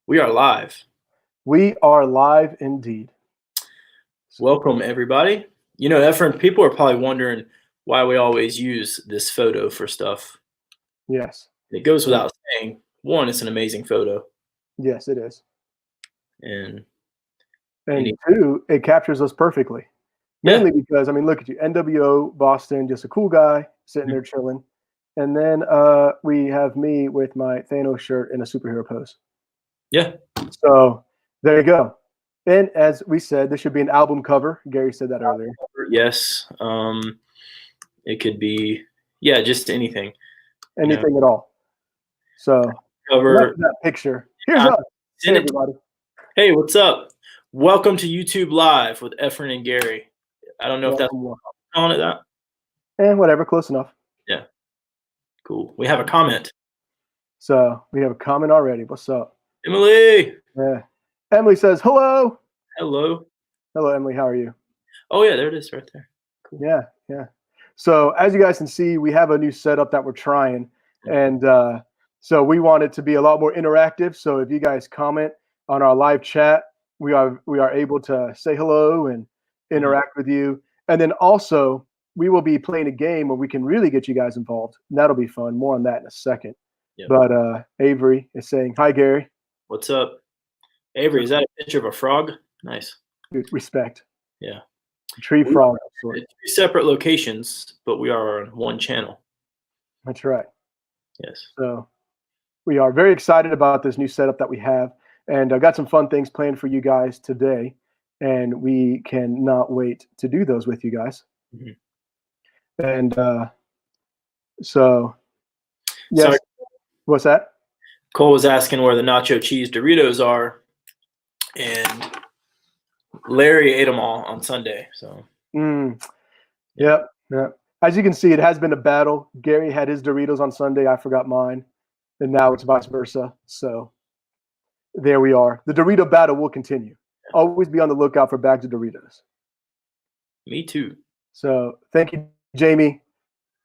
We are live. We are live indeed. Welcome, everybody. You know, Efren, people are probably wondering why we always use this photo for stuff. Yes. It goes without saying. One, it's an amazing photo, Yes, it is. and And any, two, it captures us perfectly. yeah, Mainly because, I mean, look at you. NWO, Boston, just a cool guy sitting there chilling. And then we have me with my Thanos shirt in a superhero pose. yeah, So there you go. And as we said, this should be an album cover. Gary said that earlier. yes. It could be, yeah, just anything. Anything at all. So enough Cover. of that picture. Here's us. Hey, everybody. Hey, what's up? Welcome to YouTube Live with Efren and Gary. I don't know if that's calling it that. And whatever, close enough. Yeah, cool. We have a comment. So we have a comment already. What's up? Emily. Yeah. Emily says, hello. Hello. Hello, Emily. How are you? Oh, yeah, there it is right there. Cool. Yeah. So as you guys can see, we have a new setup that we're trying. And so we want it to be a lot more interactive. So if you guys comment on our live chat, we are able to say hello and interact with you. And then also we will be playing a game where we can really get you guys involved. And that'll be fun. More on that in a second. Yep. But Avery is saying, hi, Gary. What's up? Avery, is that a picture of a frog? Nice. Respect. Yeah. Tree frog. Two separate locations, but we are on one channel. That's right. Yes. So we are very excited about this new setup that we have. And I got some fun things planned for you guys today. And we cannot wait to do those with you guys. Mm-hmm. And so, yes. Sorry. What's that? Cole was asking where the nacho cheese Doritos are. And Larry ate them all on Sunday. So. Yep. As you can see, it has been a battle. Gary had his Doritos on Sunday. I forgot mine. And now it's vice versa. So there we are. The Dorito battle will continue. Always be on the lookout for bags of Doritos. Me too. So thank you, Jamie,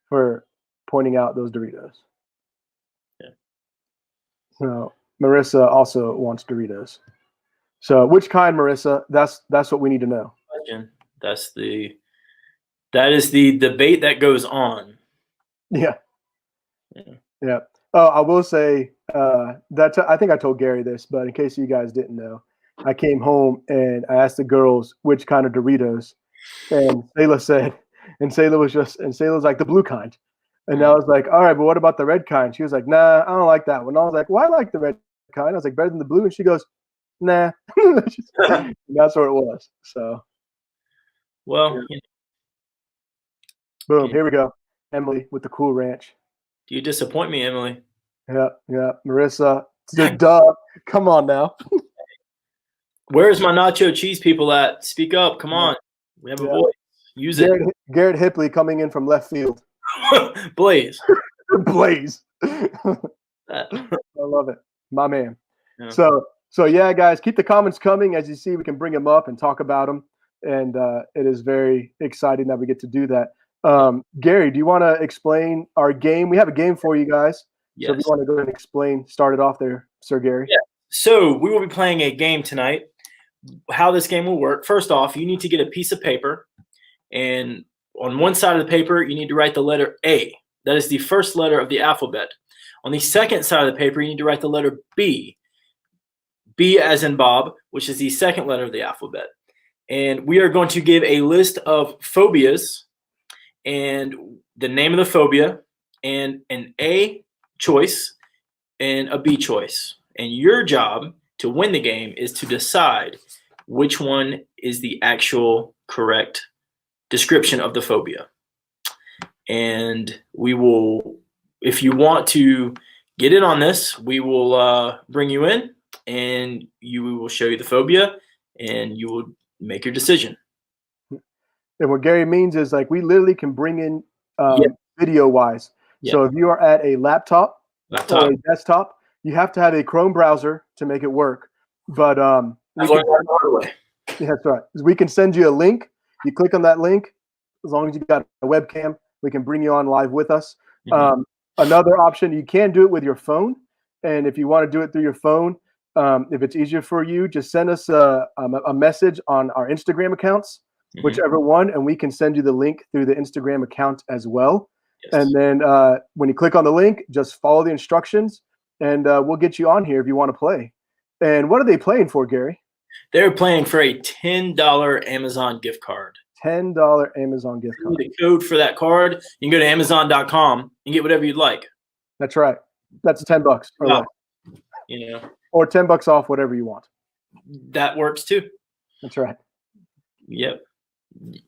for pointing out those Doritos. Yeah. So Marissa also wants Doritos. So which kind, Marissa? That's what we need to know. That is the debate that goes on. Yeah. Oh, I will say I think I told Gary this, but in case you guys didn't know, I came home and I asked the girls which kind of Doritos, and Sayla was like the blue kind, and I was like, all right, but what about the red kind? She was like, nah, I don't like that one. I was like, well, I like the red kind. I was like, better than the blue, and she goes, nah. That's what it was. So, well, boom, here we go. Emily with the Cool Ranch. Do you disappoint me, Emily? Yeah. Marissa, duh. Come on now. Where's my nacho cheese people at? Speak up. Come on. We have a voice. Use it. Garrett Hipley coming in from left field. Blaze. Blaze. I love it. My man. Yeah. So yeah, guys, keep the comments coming. As you see, we can bring them up and talk about them. And it is very exciting that we get to do that. Gary, do you want to explain our game? We have a game for you guys. Yes. So if you want to go ahead and start it off there, Sir Gary. Yeah. So we will be playing a game tonight. How this game will work. First off, you need to get a piece of paper. And on one side of the paper, you need to write the letter A. That is the first letter of the alphabet. On the second side of the paper, you need to write the letter B. B as in Bob, which is the second letter of the alphabet. And we are going to give a list of phobias and the name of the phobia and an A choice and a B choice. And your job to win the game is to decide which one is the actual correct description of the phobia. And we will, if you want to get in on this, we will bring you in and we will show you the phobia and you will make your decision. And what Gary means is like we literally can bring in video wise. Yeah. So if you are at a laptop or a desktop, you have to have a Chrome browser to make it work. But that's right. We can send you a link. You click on that link. As long as you got a webcam, we can bring you on live with us. Mm-hmm. Another option, you can do it with your phone. And if you want to do it through your phone, if it's easier for you, just send us a message on our Instagram accounts, whichever one, and we can send you the link through the Instagram account as well. Yes. And then when you click on the link, just follow the instructions, and we'll get you on here if you want to play. And what are they playing for, Gary? They're playing for a $10 Amazon gift card. $10 Amazon gift card. The code for that card, you can go to Amazon.com and get whatever you'd like. That's right. That's $10 or less. You know, or $10 off whatever you want. that works too. That's right. Yep.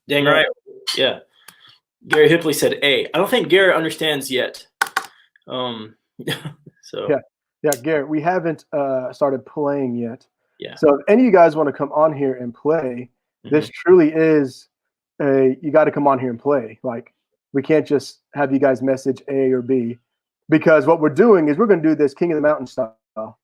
Dang right. Yeah. Gary Hipley said A. I don't think Gary understands yet. So Yeah, Garrett, we haven't started playing yet. yeah. So if any of you guys want to come on here and play, this truly is you got to come on here and play. Like, we can't just have you guys message A or B, because what we're doing is we're going to do this King of the Mountain style.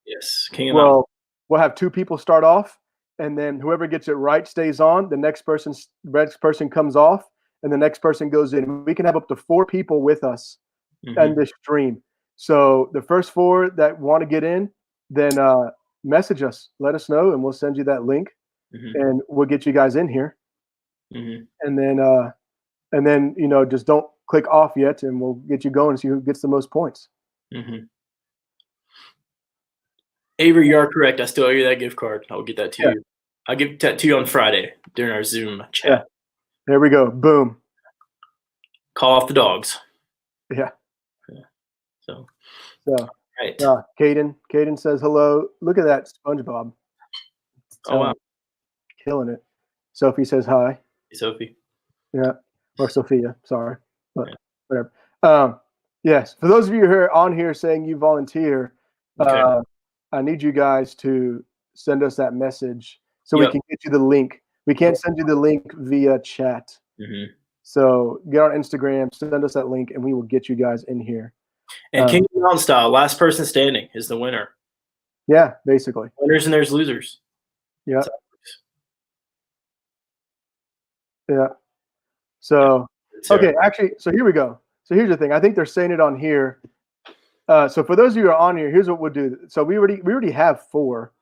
Yes, King of the Mountain. We'll have two people start off, and then whoever gets it right stays on. The next person comes off, and the next person goes in. We can have up to 4 people with us in this stream. So the first 4 that want to get in, then message us, let us know, and we'll send you that link, and we'll get you guys in here. And then just don't click off yet, and we'll get you going and see who gets the most points. Avery, you are correct. I still owe you that gift card. I'll get that to you. I'll give that to you on Friday during our Zoom chat. Yeah. There we go. Boom. Call off the dogs. Yeah. So right. Caden says hello. Look at that SpongeBob. Oh wow. Killing it. Sophie says hi. Hey, Sophie. Yeah. Or Sophia. Sorry. But whatever. Yes. For those of you who are on here saying you volunteer, I need you guys to send us that message so we can get you the link. We can't send you the link via chat. So get on Instagram, send us that link, and we will get you guys in here. And King of the Mountain style, last person standing is the winner. Yeah, basically. Winners and there's losers. Yeah. Yeah. So, okay, actually, so here we go. So here's the thing. I think they're saying it on here. So for those of you who are on here, here's what we'll do. So we already have 4.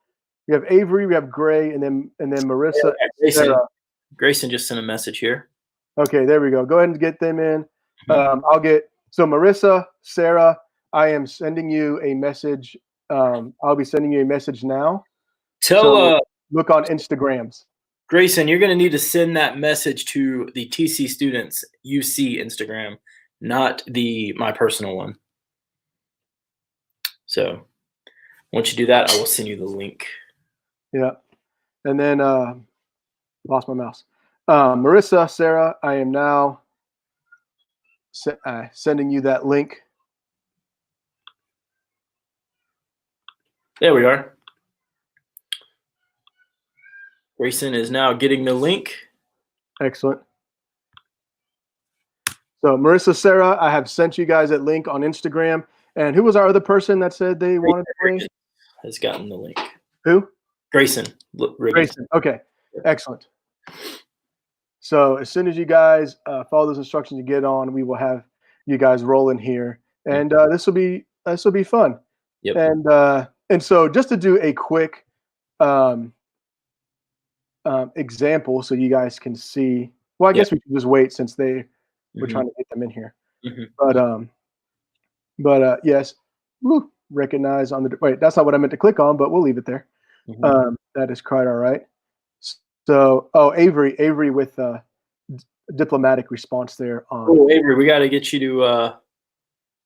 We have Avery, we have Gray, and then Marissa. Grayson just sent a message here. Okay, there we go. Go ahead and get them in. So Marissa, Sarah, I am sending you a message. I'll be sending you a message now. Look on Instagrams. Grayson, you're going to need to send that message to the TC Students UC Instagram, not my personal one. So once you do that, I will send you the link. Yeah. And then lost my mouse. Marissa, Sarah, I am now sending you that link. There we are. Grayson is now getting the link. Excellent. So Marissa, Sarah, I have sent you guys that link on Instagram. And who was our other person that said they wanted to play? Has gotten the link. Who? Grayson. Grayson. Okay. Excellent. So as soon as you guys follow those instructions to get on, we will have you guys rolling here, and this will be fun. Yep. And so just to do a quick example, so you guys can see. Well, I guess we can just wait since we're trying to get them in here. But yes, recognize on the wait. That's not what I meant to click on, but we'll leave it there. That is quite all right. So, Avery with diplomatic response there. Avery, we got to get you to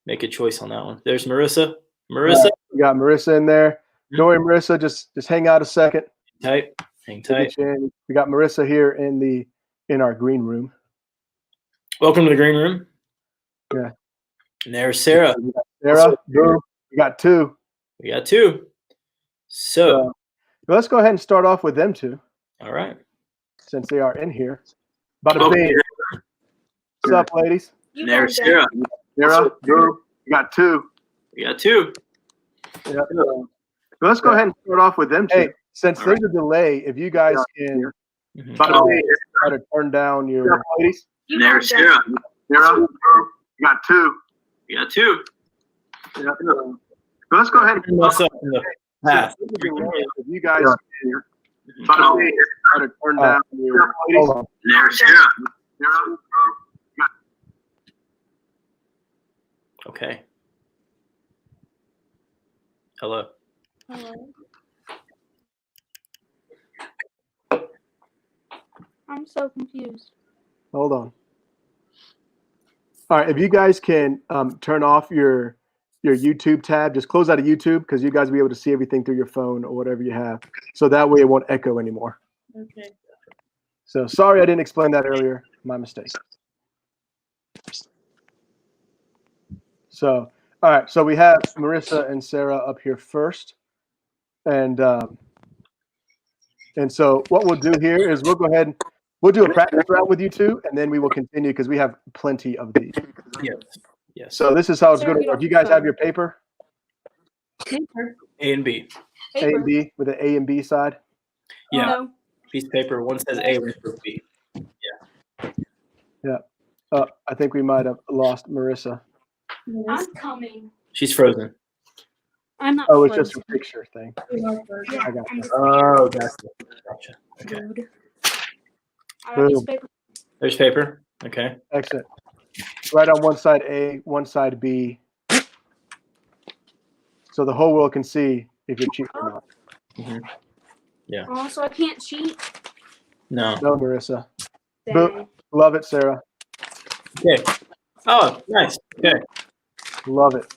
make a choice on that one. There's Marissa. We got Marissa in there. Don't worry, Marissa. Just hang out a second. Hang tight. We got Marissa here in our green room. Welcome to the green room. Yeah. And there's Sarah. Sarah, we got 2. We got 2. So let's go ahead and start off with them 2. All right. Since they are in here. Bada bing. What's up, ladies? There's Sarah. Sarah, we got 2. We got 2. Yeah. So let's go ahead and start off with them 2. Hey, since there's a delay, if you guys can try to turn down your ladies. There's Sarah. Sarah, we got 2. We got 2. Yeah. So let's go ahead and Pass. If you guys try to turn down your hold on. Okay. Hello. Hello. I'm so confused. Hold on. All right, if you guys can turn off your YouTube tab, just close out of YouTube because you guys will be able to see everything through your phone or whatever you have. So that way it won't echo anymore. Okay. So sorry I didn't explain that earlier. My mistake. So, all right. So we have Marissa and Sarah up here first. And so what we'll do here is we'll go ahead and we'll do a practice round with you two, and then we will continue because we have plenty of these. Yes. Yes. So this is how it's Sarah, going to get work. off You your guys have phone. your paper, A and B. A and B, with the A and B side. Yeah. No. Piece of paper. One says A, one says B. I think we might have lost Marissa. I'm coming. She's frozen. I'm not Oh, it's frozen. just a picture thing. Yeah, I got I'm you. just Oh, gotcha. Okay. rude. I got this Boom. paper. There's paper. Okay. Excellent. Right on one side A, one side B. So the whole world can see if you're cheating or not. Oh, so I can't cheat. No. No, Marissa. Dang. Love it, Sarah. Okay. Oh, nice. Okay. Love it.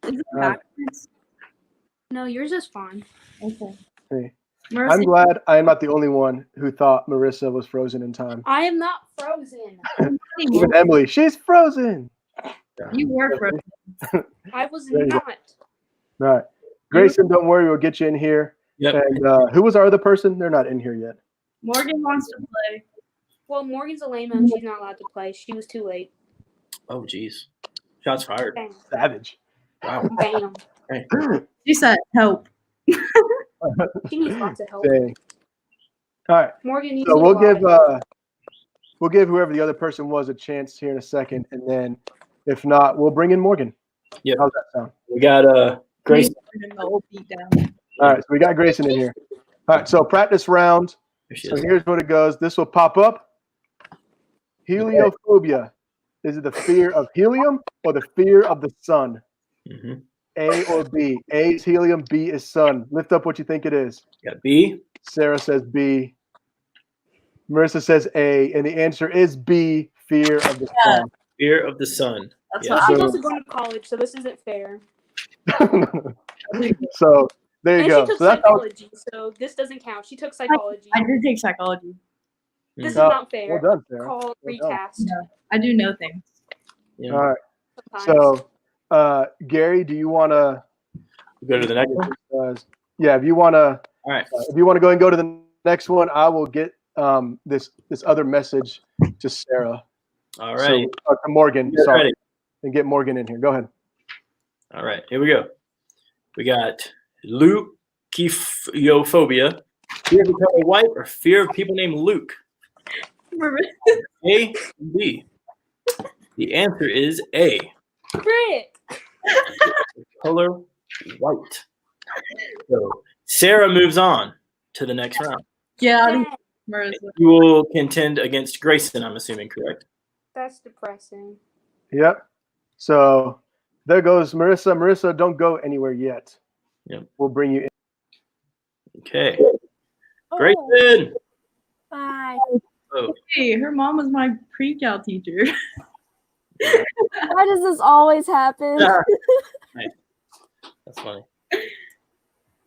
Is it All right. backwards? No, yours is fine. Okay. Hey. Marissa, I'm glad I am not the only one who thought Marissa was frozen in time. I am not frozen. Even Emily, she's frozen. you were frozen. I was There you go. not. All right. Grayson, don't worry, we'll get you in here. Yep. And who was our other person? They're not in here yet. Morgan wants to play. Well, Morgan's a lame and she's not allowed to play. She was too late. Oh, geez. Shots fired. Bam. Savage. Wow. Bam. She said, "Help." She needs lots of help. Dang. All right. Morgan needs So a we'll lot of help. give whoever the other person was a chance here in a second, and then if not, we'll bring in Morgan. Yep. How's that sound? We got Grace. The old beat down. All right, so we got Grayson in here. All right, so practice round. There she So is. here's what it goes. This will pop up. Heliophobia. Is it the fear of helium or the fear of the sun? Mm-hmm. A or B? A is helium, B is sun. Lift up what you think it is. Got B. Sarah says B. Marissa says A, and the answer is B, fear of the sun. Fear of the sun. That's Yeah. Well, what she's So- also going to college, so this isn't fair. So there you And go. she took So that's how. psychology, so this doesn't count. She took psychology. I did take psychology. This is Oh, not fair. well done, Sarah. Call Well done. recast. No, I do know things. Yeah. All right. Sometimes. So, Gary, do you want to? Go to the next one. Yeah, if you want to. All right. If you want to go and go to the next one, I will get this other message to Sarah. All right. So, to Morgan, Get sorry, ready. and get Morgan in here. Go ahead. All right. Here we go. We got leukophobia. Fear of becoming white or fear of people named Luke? A and B. The answer is A. Frick. Color white. So Sarah moves on to the next round. Yeah, Dang, Marissa. You will contend against Grayson, I'm assuming, correct? that's depressing. Yep. So there goes Marissa. Marissa, don't go anywhere yet. Yep. We'll bring you in. Okay. Oh, Grayson. bye. Oh, Hey, her mom was my pre-cal teacher. Why does this always happen? nice. That's funny.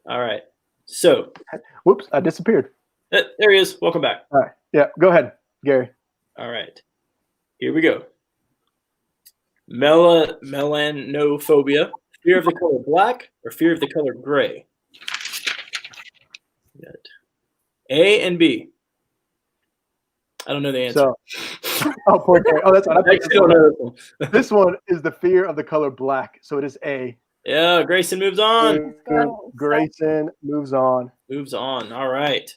All right. So Whoops, I disappeared. there he is. Welcome back. All right. Yeah, go ahead, Gary. All right. Here we go. Melanophobia. Fear of the color black or fear of the color gray? We got A and B. I don't know the answer. So, oh, poor Gary. Oh, that's I what I actually don't know this one. This one is the fear of the color black. So it is A. Yeah, Grayson moves on. go. Grayson moves on. Moves on. All right.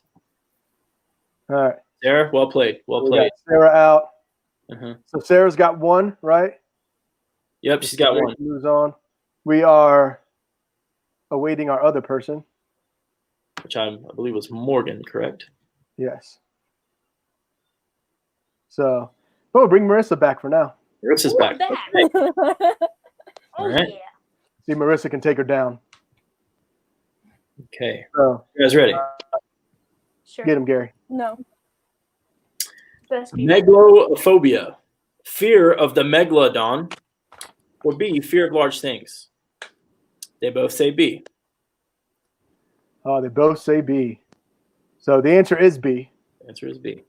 All right. Sarah, well played. Well We got played. Sarah out. Uh-huh. So Sarah's got one, right? Yep, she's got one. Grayson moves on. We are awaiting our other person. which I believe was Morgan, correct? Yes. So, oh, bring Marissa back for now. Marissa's Ooh, back. back. Okay. Oh Alright. yeah. See, Marissa can take her down. Okay. So, You guys ready? Sure. get him, Gary. No. Best people. Megalophobia. Fear of the megalodon. Or B, fear of large things. They both say B. Oh, they both say B. So the answer is B. The answer is B.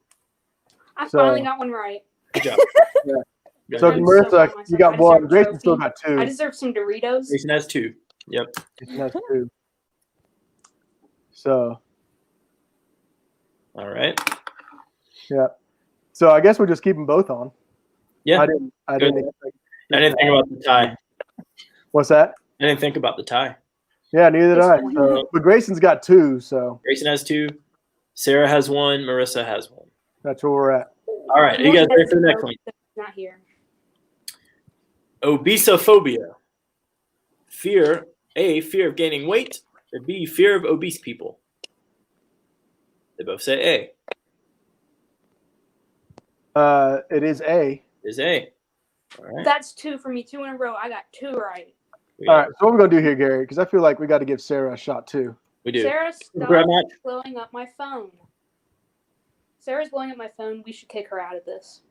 I So- finally got one right. Good job. Yeah. Good So job. I'm so Marissa, proud of myself. you got I one. deserve a Grayson still trophy. got two. I deserve some Doritos. Jason has 2. Yep. Grayson has two. So, All right. yeah. So I guess we'll just keep them both on. Yeah. I didn't expect. I didn't think about the tie. What's that? I didn't think about the tie. Yeah, neither did I. Disappointing. So, but Grayson's got two, so Grayson has 2. Sarah has 1. Marissa has 1. that's where we're at. All right. Are you guys ready for the next one? Not here. Obesophobia. Fear. A, fear of gaining weight. Or B, fear of obese people. They both say A. It is A. Is A. All right. That's 2 for me. 2 in a row. I got 2 right. We All got- right. So what we're gonna do here, Gary? Because I feel like we got to give Sarah a shot too. We do. Sarah, stop Grab match. blowing up my phone. Sarah's blowing up my phone. We should kick her out of this.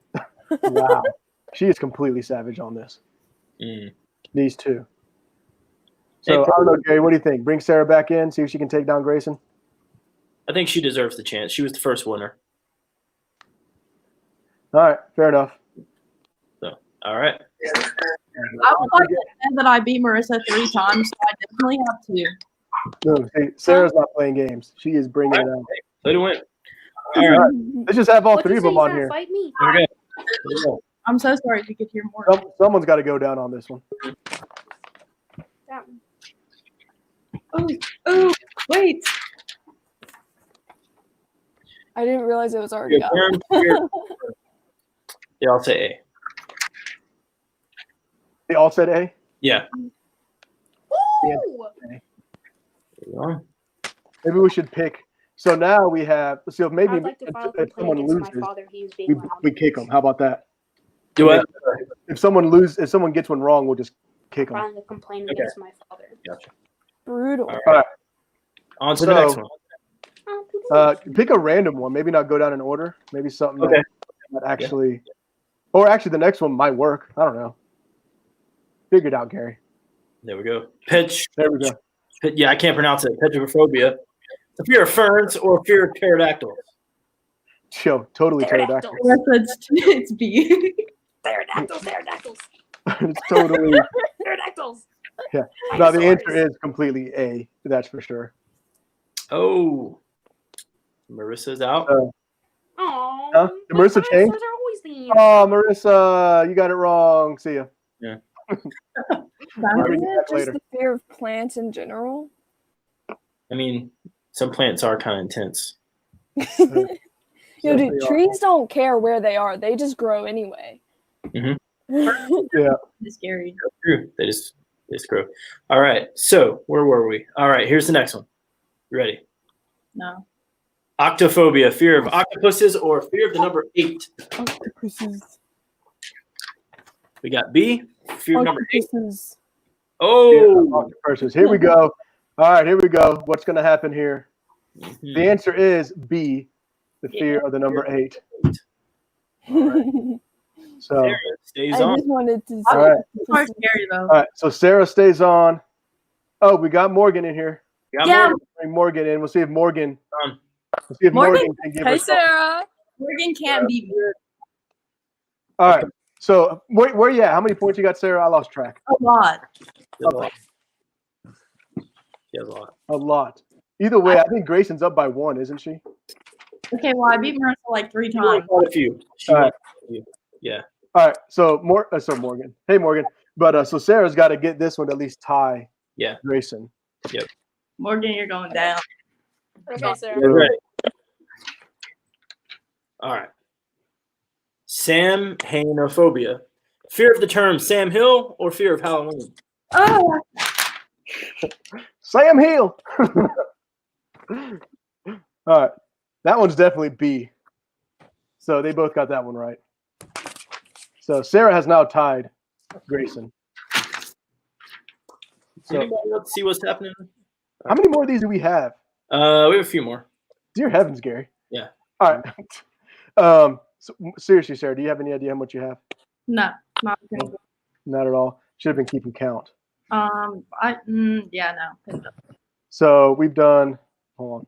Wow. She is completely savage on this. Mm. These two. So I don't know, Gary. What do you think? Bring Sarah back in, see if she can take down Grayson. I think she deserves the chance. She was the first winner. All right, fair enough. All right. I would like to say that I beat Marissa 3 times, so I definitely have to. No, see, Sarah's not playing games. She is bringing it out. Play to win. All right. Let's just have all What'd three you of say? them He's on gonna here. Fight me. Here we go. Here we go. I'm so sorry if you could hear more. Someone's got to go down on this one. That one. Oh, wait. I didn't realize it was already Your up. turn. They all say A. They all said A. Yeah. Ooh! There you go. Maybe we should pick. So now we have. So maybe I'd like to file a if complaint someone against loses, my father. He was being we loud. kick them. How about that? Do what? If someone gets one wrong, we'll just kick them. Filing a complaint Okay. against my father. Gotcha. Brutal. All All right. On to the next one. Pick a random one. Maybe not go down in order. Maybe something Okay. that actually, or actually the next one might work. I don't know. Figure it out, Gary. There we go. Pitch. There we go. Yeah, I can't pronounce it. Petrophobia. The fear of ferns or fear of pterodactyls. Chill. Totally pterodactyl. Pterodactyls. It's B. Pterodactyls. Pterodactyls. It's totally. Pterodactyls. Yeah. No, the Dinosaurs. answer is completely A. That's for sure. Oh. Marissa's out. Aw. Huh? Did Marissa my change? dinosaurs are always the Oh, Marissa, you got it wrong. See ya. Isn't bring it it back just later. the fear of plants in general? I mean, some plants are kind of intense. Yo, Yes, dude, they are. trees don't care where they are. They just grow anyway. Mhm. It's scary. True. They just grow. All right. So where were we? All right. Here's the next one. You ready? No. Octophobia, fear of octopuses or fear of the number 8. Octopuses. We got B, fear of number 8. Octopuses. Oh. Octopuses. Here we go. All right, here we go. What's going to happen here? Mhm. The answer is B, the fear of the number 8. So, Sarah stays I on. just wanted to All right. It's more scary though. all right. So Sarah stays on. Oh, we got Morgan in here. We got Yeah. more. Bring Morgan in. We'll see if Morgan. Um, We'll see if Morgan, Morgan- can give Hey, us. something. Sarah. Morgan can't beat me. All right. So where you at? How many points you got, Sarah? I lost track. A lot. She has a lot. She has a lot. A lot. Either way, I think Grayson's up by 1, isn't she? Okay, well I beat Marissa like 3 She won times. quite a few. She All won right. quite a few. Yeah. All right. So Morgan. Hey, Morgan. But so Sarah's got to get this one to at least tie. Yeah. Grayson. Morgan, you're going down. Okay, Sarah. You guys ready? All right. Samhainophobia. Fear of the term Sam Hill or fear of Halloween? Oh, Sam Hill. All right. That one's definitely B. So they both got that one right. So Sarah has now tied Grayson. So Anybody else see what's happening? how many more of these do we have? We have a few more. Dear heavens, Gary. Yeah. All right. So, seriously, Sarah, do you have any idea how much you have? No, not gonna. Not at all. Should have been keeping count. Yeah, no. So we've done. Hold on.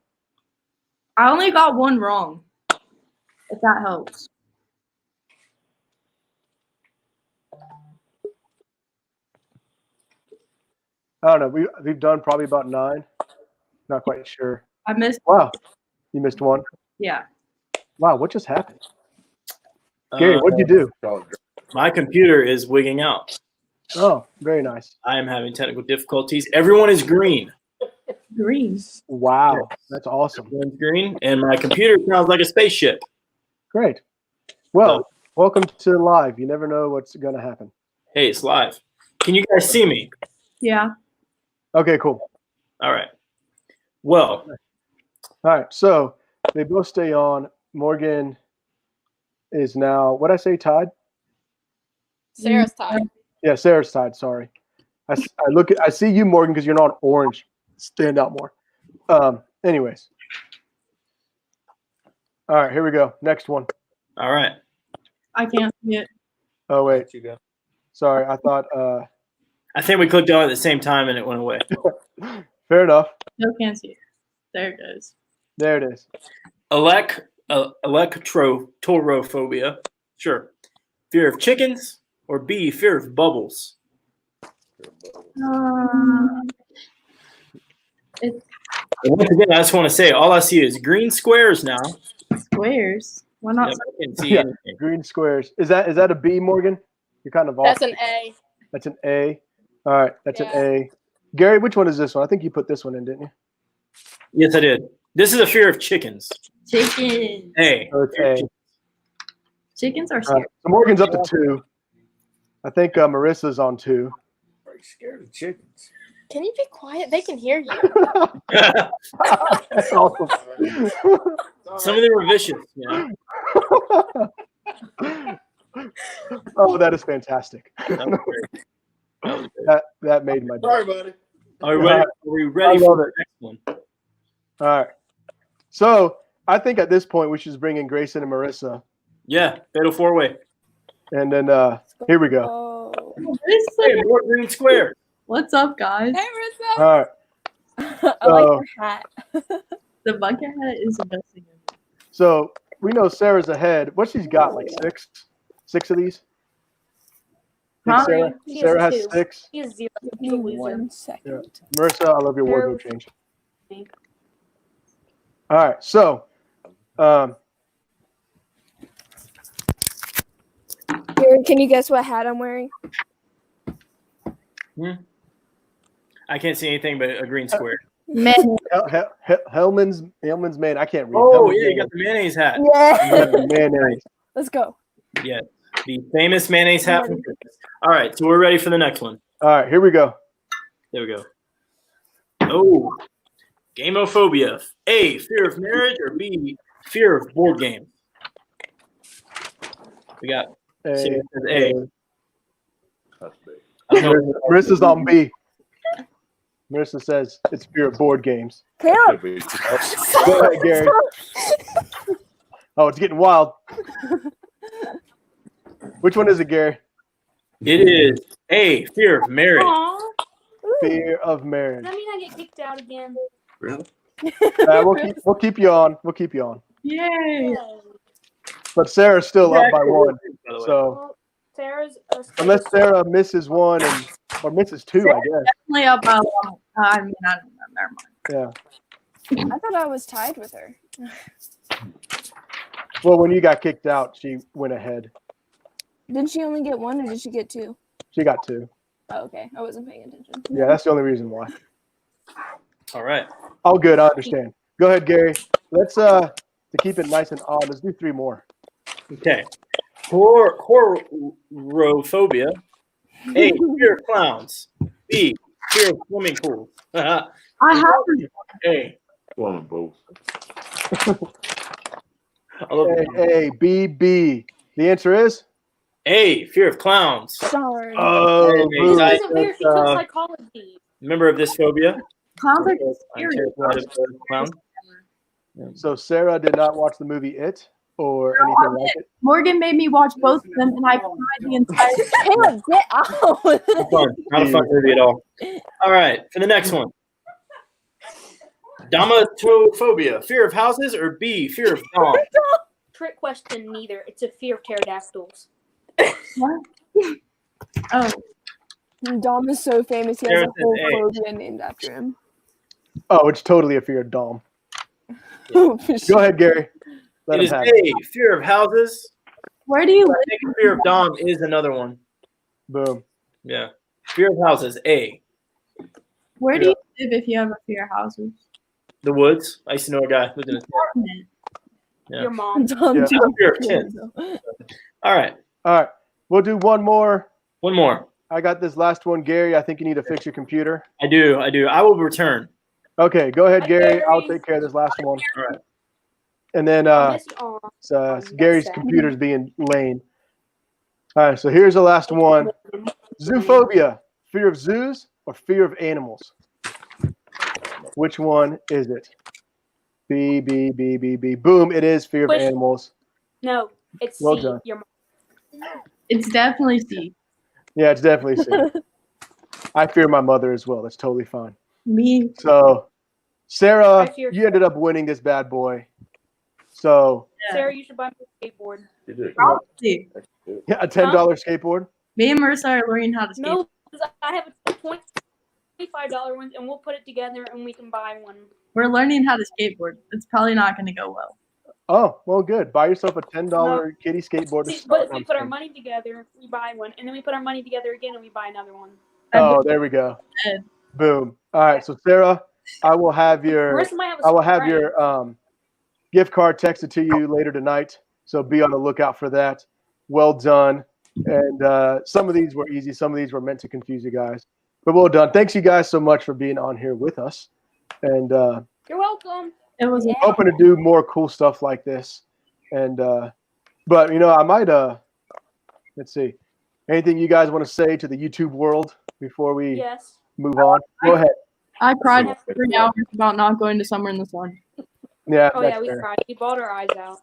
I only got one wrong. If that helps. I don't know. We've done probably about 9. Not quite sure. I missed. Wow, you missed one. Yeah. Wow, what just happened? Gary, what'd you do? My computer is wigging out. Oh, very nice. I am having technical difficulties. Everyone is green. Greens. Wow, that's awesome. Everyone's green, and my computer sounds like a spaceship. Great. Well, welcome to live. You never know what's going to happen. Hey, it's live. Can you guys see me? Yeah. Okay, cool. All right. Well, All right, so they both stay on. Morgan is now, what'd I say, tied? Sarah's tied. Yeah, Sarah's tied. Sorry. I see you, Morgan, because you're not orange. Stand out more. Anyways. All right, here we go. Next one. all right. I can't see it. Oh, wait. Sorry, I thought, I think we clicked on it at the same time and it went away. fair enough. No, can't see it. There it goes. There it is. Electrotorophobia. Sure. Fear of chickens, or B, fear of bubbles. It's And once again, I just want to say, all I see is green squares now. squares. Why not? Yep, I can see Yeah. anything. Green squares. Is that a B, Morgan? You're kind of off. That's an A. That's an A. All right, that's Yeah. an A. Gary, which one is this one? I think you put this one in, didn't you? Yes, I did. This is a fear of chickens. Chickens. A. Oh, it's Fear of A. chickens. Chickens are All scary. right, so Morgan's up to 2. I think Marissa's on 2. Are you scared of chickens? Can you be quiet? They can hear you. That's awesome. Some of them are vicious. You know? Oh, that is fantastic. That was great. That was great. That made my day. Sorry, buddy. Are we ready I for love the it. next one? All right. So I think at this point we should bring in Grayson and Marissa, Yeah, fatal four-way. and then here we go. Oh. Hey, more green square. What's up, guys? Hey, All right. I like your hat. The bucket hat is the best thing ever. So we know Sarah's ahead. What she's got, like 6? 6 of these? Think Huh? Sarah, She has Sarah has 2. 6. He is 0. Give He's a me loser. 1 second. Marissa, I love your wardrobe Sarah- change. All right, so Gary, can you guess what hat I'm wearing? I can't see anything but a green square. Man, Hellman's man. I can't read. Oh, Hellman's yeah, you got the mayonnaise hat. Yeah. mayonnaise. Let's go. Yeah, the famous mayonnaise hat. From Christmas. All right, so we're ready for the next one. All right, here we go. There we go. Oh, gamophobia. A, fear of marriage, or B, fear of board games. We got Sarah says A. That's big. I don't know. Marissa's on B. Marissa says it's fear of board games. Caleb. Could be. Go ahead, Gary. Oh, it's getting wild. Which one is it, Gary? It is A, fear of marriage. Aww. Fear of marriage. Does that mean I get kicked out again? Really? We'll keep you on. We'll keep you on. yay. But Sarah's still up by Actually, 1. by the way. So Well, Sarah's unless Sarah misses 1 or misses 2, I guess. Definitely up by one. I don't know. Never mind. Yeah. I thought I was tied with her. Well, when you got kicked out, she went ahead. Didn't she only get 1 or did she get 2? She got 2. Oh, okay. I wasn't paying attention. Yeah, that's the only reason why. All right. All good. I understand. Go ahead, Gary. Let's to keep it nice and odd. Let's do 3 more. Okay. Horrophobia. A, fear of clowns. B, Fear of swimming pools. I haven't. A. Swimming pools. I love A, B, B. The answer is? A. Fear of clowns. Darn. Oh, Hey, boo. guys. She's a fear. She took psychology. Member of this phobia. Clowns are I'm scary. terrified of clowns. So Sarah did not watch the movie It or anything like it. Morgan made me watch both of them, and I cried the entire. Caleb, get out. Not fun. Not a fun movie at all. All right, for the next one. Domatophobia. Fear of houses, or B. Fear of dogs? Trick question. Neither. It's a fear of pterodactyls. What? Oh, Dom is so famous. He has a Sarah whole says A. phobia named after him. Oh, it's totally a fear of Dom. For Go sure. ahead, Gary. Let It him is have it. A. Fear of houses. where do you I live? think fear of Dom is another one. Boom. Yeah. Fear of houses. A. Where do you live if you have a fear of houses? The woods. I used to know a guy who lived in a tent. Apartment. Yeah. Your mom. Dom Yeah. too. I'm fear of tents. All right. All right. We'll do one more. One more. I got this last one, Gary. I think you need to fix your computer. I do. I will return. Okay, go ahead, Hi, Gary. Gary. I'll take care of this last one. All right. And then I miss you all. Gary's sad. computer's being lame. All right, so here's the last one. Zoophobia. Fear of zoos or fear of animals? Which one is it? B, B, B, B, B. Boom, it is fear of Wait. animals. No, it's Well C. done. Your mom. It's definitely C. Yeah, it's definitely C. I fear my mother as well. That's totally fine. Me. So, Sarah, I fear- you ended up winning this bad boy. So, Sarah, you should buy me a skateboard. You did. Probably. yeah, a $10 skateboard. Me and Marissa are learning how to skate. No, because I have a $25 one, and we'll put it together, and we can buy one. We're learning how to skateboard. It's probably not going to go well. Oh, well, good. Buy yourself a $10 kiddie skateboard. To See, start but if we on put our thing. money together, we buy one, and then we put our money together again, and we buy another one. Oh, there we go. Good. Boom. All right, so Sarah, I will have your Marissa might have a I will have friend. your gift card texted to you later tonight. So be on the lookout for that. Well done. And some of these were easy. Some of these were meant to confuse you guys. But well done. Thanks you guys so much for being on here with us. And You're welcome. It was Yeah. hoping to do more cool stuff like this. And but you know, I might let's see. Anything you guys want to say to the YouTube world before we Yes. move on? Go ahead. I cried for 3 hours about not going to Summer in the Sun. Yeah, Oh that's yeah, we fair. cried. We bawled our eyes out.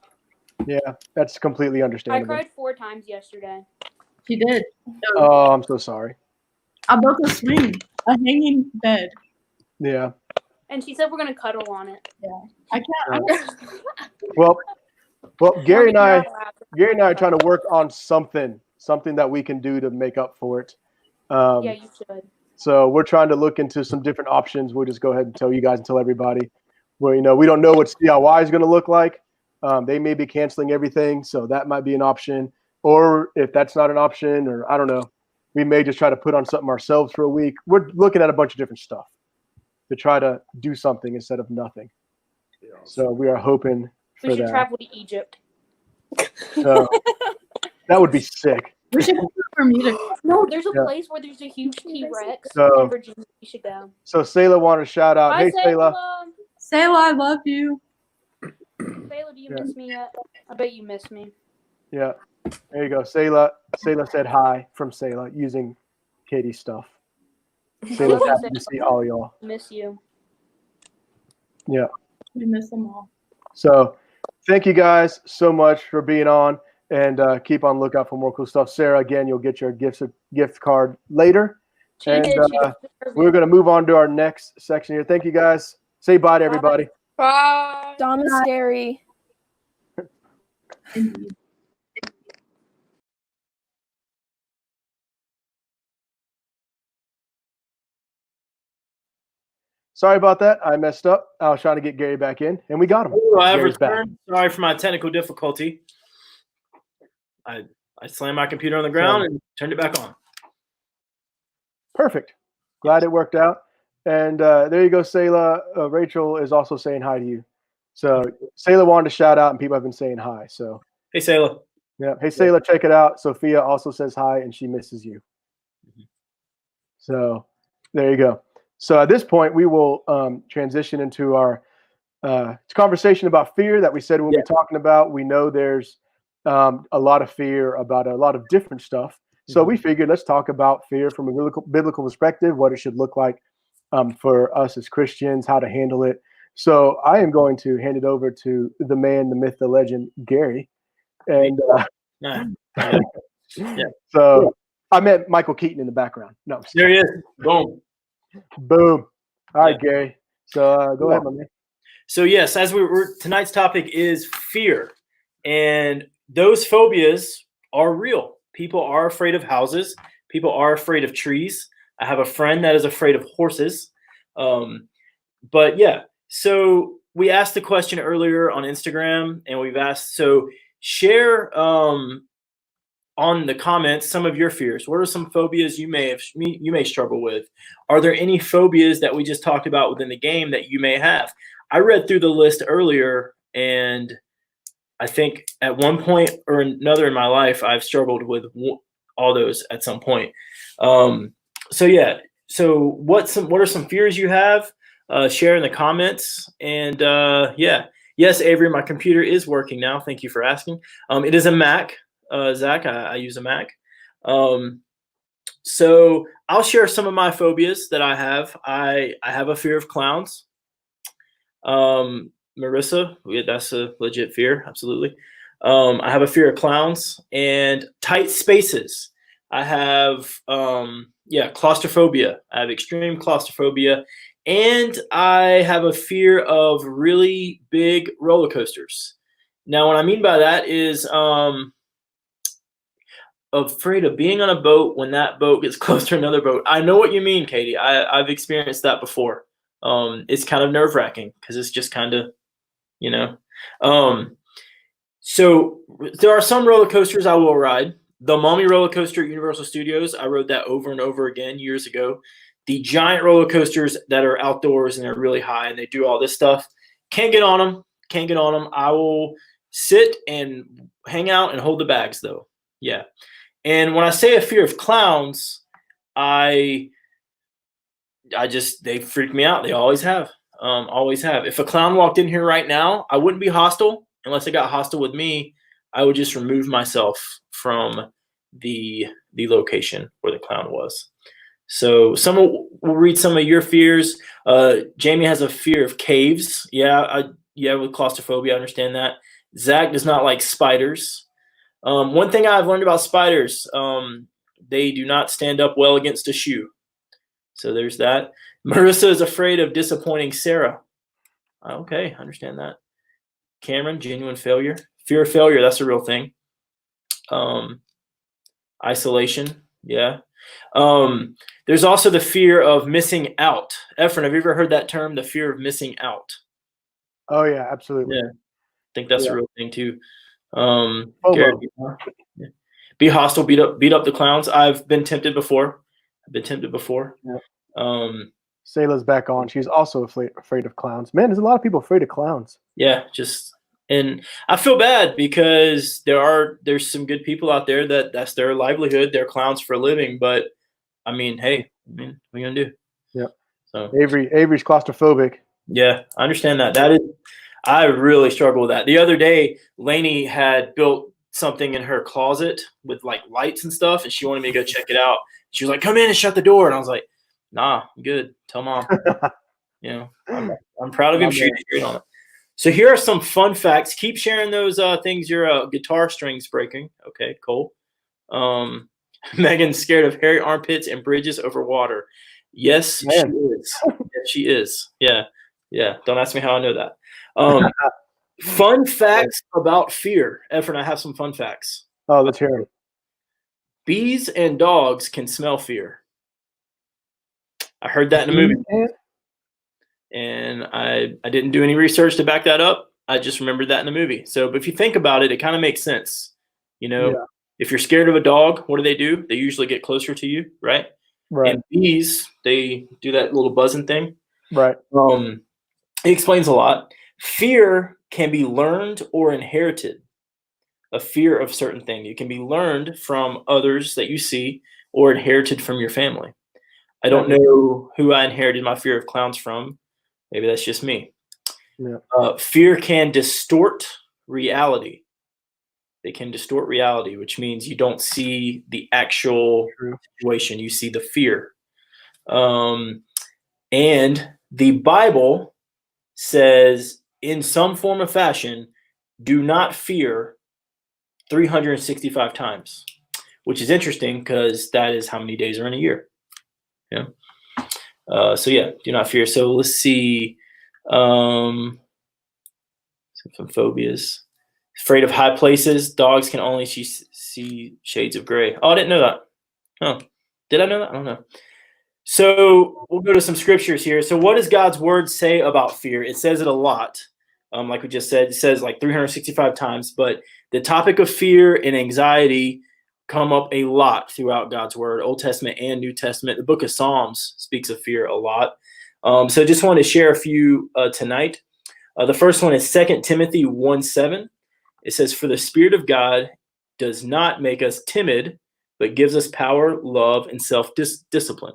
Yeah, that's completely I understandable. cried 4 times yesterday. She did. Oh, I'm so sorry. I built a swing, a hanging bed. Yeah. And she said we're gonna cuddle on it. I can't. Well, Gary and I Morgan, are trying to work on something that we can do to make up for it. Yeah, you should. So we're trying to look into some different options. We'll just go ahead and tell you guys and tell everybody. Where we don't know what CIY is going to look like. They may be canceling everything, so that might be an option. Or if that's not an option, or I don't know, we may just try to put on something ourselves for a week. We're looking at a bunch of different stuff to try to do something instead of nothing. So we are hoping We for should that. travel to Egypt. So that would be sick. We should go for music. No, there's a Yeah. place where there's a huge T-Rex So- in Virginia. We should go. So Sayla wanted to shout out. Hi, Hey, Sayla. Sayla, I love you. Sayla, do you Yeah. miss me yet? I bet you miss me. Yeah. There you go. Sayla said hi from Sayla using Katie's stuff. Sayla's happy to see all y'all. Miss you. Yeah. We miss them all. So thank you guys so much for being on, and keep on lookout for more cool stuff. Sarah, again, you'll get your gift card later. She And, did. She deserves We're it. going to move on to our next section here. Thank you guys. Say bye to everybody. Bye. Dom is scary. Indeed. Sorry about that. I messed up. I was trying to get Gary back in, and we got him. Ooh, I have Gary's back. returned. Sorry for my technical difficulty. I slammed my computer on the ground and turned it back on. Perfect. Glad it worked out. And there you go, Sayla. Rachel is also saying hi to you. So Sayla wanted to shout out, and people have been saying hi. So Hey, Sayla. yeah. Hey, Sayla, check it out. Sophia also says hi, and she misses you. So There you go. So at this point, we will transition into our conversation about fear that we said we'll be talking about. We know there's a lot of fear about a lot of different stuff. So we figured let's talk about fear from a biblical perspective, what it should look like for us as Christians, how to handle it. So I am going to hand it over to the man, the myth, the legend, Gary. And Yeah. so I met Michael Keaton in the background. No, There he is. Boom. boom. All right, Gary. So go ahead, my man. So yes, as tonight's topic is fear, and those phobias are real. People are afraid of houses. People are afraid of trees. I have a friend that is afraid of horses. But yeah, so we asked the question earlier on Instagram, and we've asked, so share on the comments some of your fears. What are some phobias you may struggle with? Are there any phobias that we just talked about within the game that you may have? I read through the list earlier, and I think at one point or another in my life, I've struggled with all those at some point. So yeah. So what are some fears you have? Share in the comments. And yeah. Yes, Avery, my computer is working now. Thank you for asking. It is a Mac. Zach, I use a Mac. So I'll share some of my phobias that I have. I have a fear of clowns. Marissa, that's a legit fear. Absolutely. I have a fear of clowns and tight spaces. I have, claustrophobia. I have extreme claustrophobia, and I have a fear of really big roller coasters. Now, what I mean by that is, afraid of being on a boat when that boat gets close to another boat. I know what you mean, Katie. I've experienced that before. It's kind of nerve-wracking because it's just kind of, so there are some roller coasters I will ride. The Mummy roller coaster at Universal Studios, I rode that over and over again years ago. The giant roller coasters that are outdoors and they're really high and they do all this stuff, can't get on them. I will sit and hang out and hold the bags though. Yeah. And when I say a fear of clowns, they freak me out. They always have. Always have. If a clown walked in here right now, I wouldn't be hostile unless it got hostile with me. I would just remove myself from the location where the clown was. So we'll read some of your fears. Jamie has a fear of caves. Yeah, with claustrophobia, I understand that. Zach does not like spiders. One thing I've learned about spiders, they do not stand up well against a shoe. So there's that. Marissa is afraid of disappointing Sarah. Okay, I understand that. Cameron, genuine failure. Fear of failure, that's a real thing. Isolation, yeah. There's also the fear of missing out. Efren, have you ever heard that term, the fear of missing out? Oh, yeah, absolutely. Yeah, I think that's a real thing too. Garrett, be hostile, beat up the clowns. I've been tempted before. Yeah. Sayla's back on. She's also afraid of clowns. Man, there's a lot of people afraid of clowns. Yeah, and I feel bad because there's some good people out there that's their livelihood. They're clowns for a living, but I mean, hey, what are you gonna do? Yeah. So Avery's claustrophobic. Yeah, I understand that. I really struggle with that. The other day, Lainey had built something in her closet with like lights and stuff, and she wanted me to go check it out. She was like, "Come in and shut the door," and I was like, "Nah, I'm good. Tell Mom." I'm proud of him. She's straight on it. So here are some fun facts. Keep sharing those things your guitar strings breaking. Okay, cool. Megan's scared of hairy armpits and bridges over water. Yes, she is. Yes, she is. Yeah. Don't ask me how I know that. Fun facts about fear. Efren, I have some fun facts. Oh, let's hear them. Bees and dogs can smell fear. I heard that in a movie. And I didn't do any research to back that up. I just remembered that in the movie. So, but if you think about it, it kind of makes sense. If you're scared of a dog, what do? They usually get closer to you, right? Right. And bees, they do that little buzzing thing. Right. It explains a lot. Fear can be learned or inherited. A fear of certain thing. It can be learned from others that you see or inherited from your family. I don't know who I inherited my fear of clowns from. Maybe that's just me. Yeah. Fear can distort reality. They can distort reality, which means you don't see the actual situation. You see the fear. And the Bible says, in some form or fashion, do not fear 365 times, which is interesting because that is how many days are in a year. Yeah. So yeah, do not fear. So let's see. Some phobias. Afraid of high places. Dogs can only see shades of gray. Oh, I didn't know that. Oh, did I know that? I don't know. So we'll go to some scriptures here. So what does God's word say about fear? It says it a lot. Like we just said, it says like 365 times. But the topic of fear and anxiety come up a lot throughout God's word, Old Testament and New Testament. The book of Psalms speaks of fear a lot. So just want to share a few tonight. The first one is 2 Timothy 1:7. It says, for the Spirit of God does not make us timid, but gives us power, love, and self-discipline.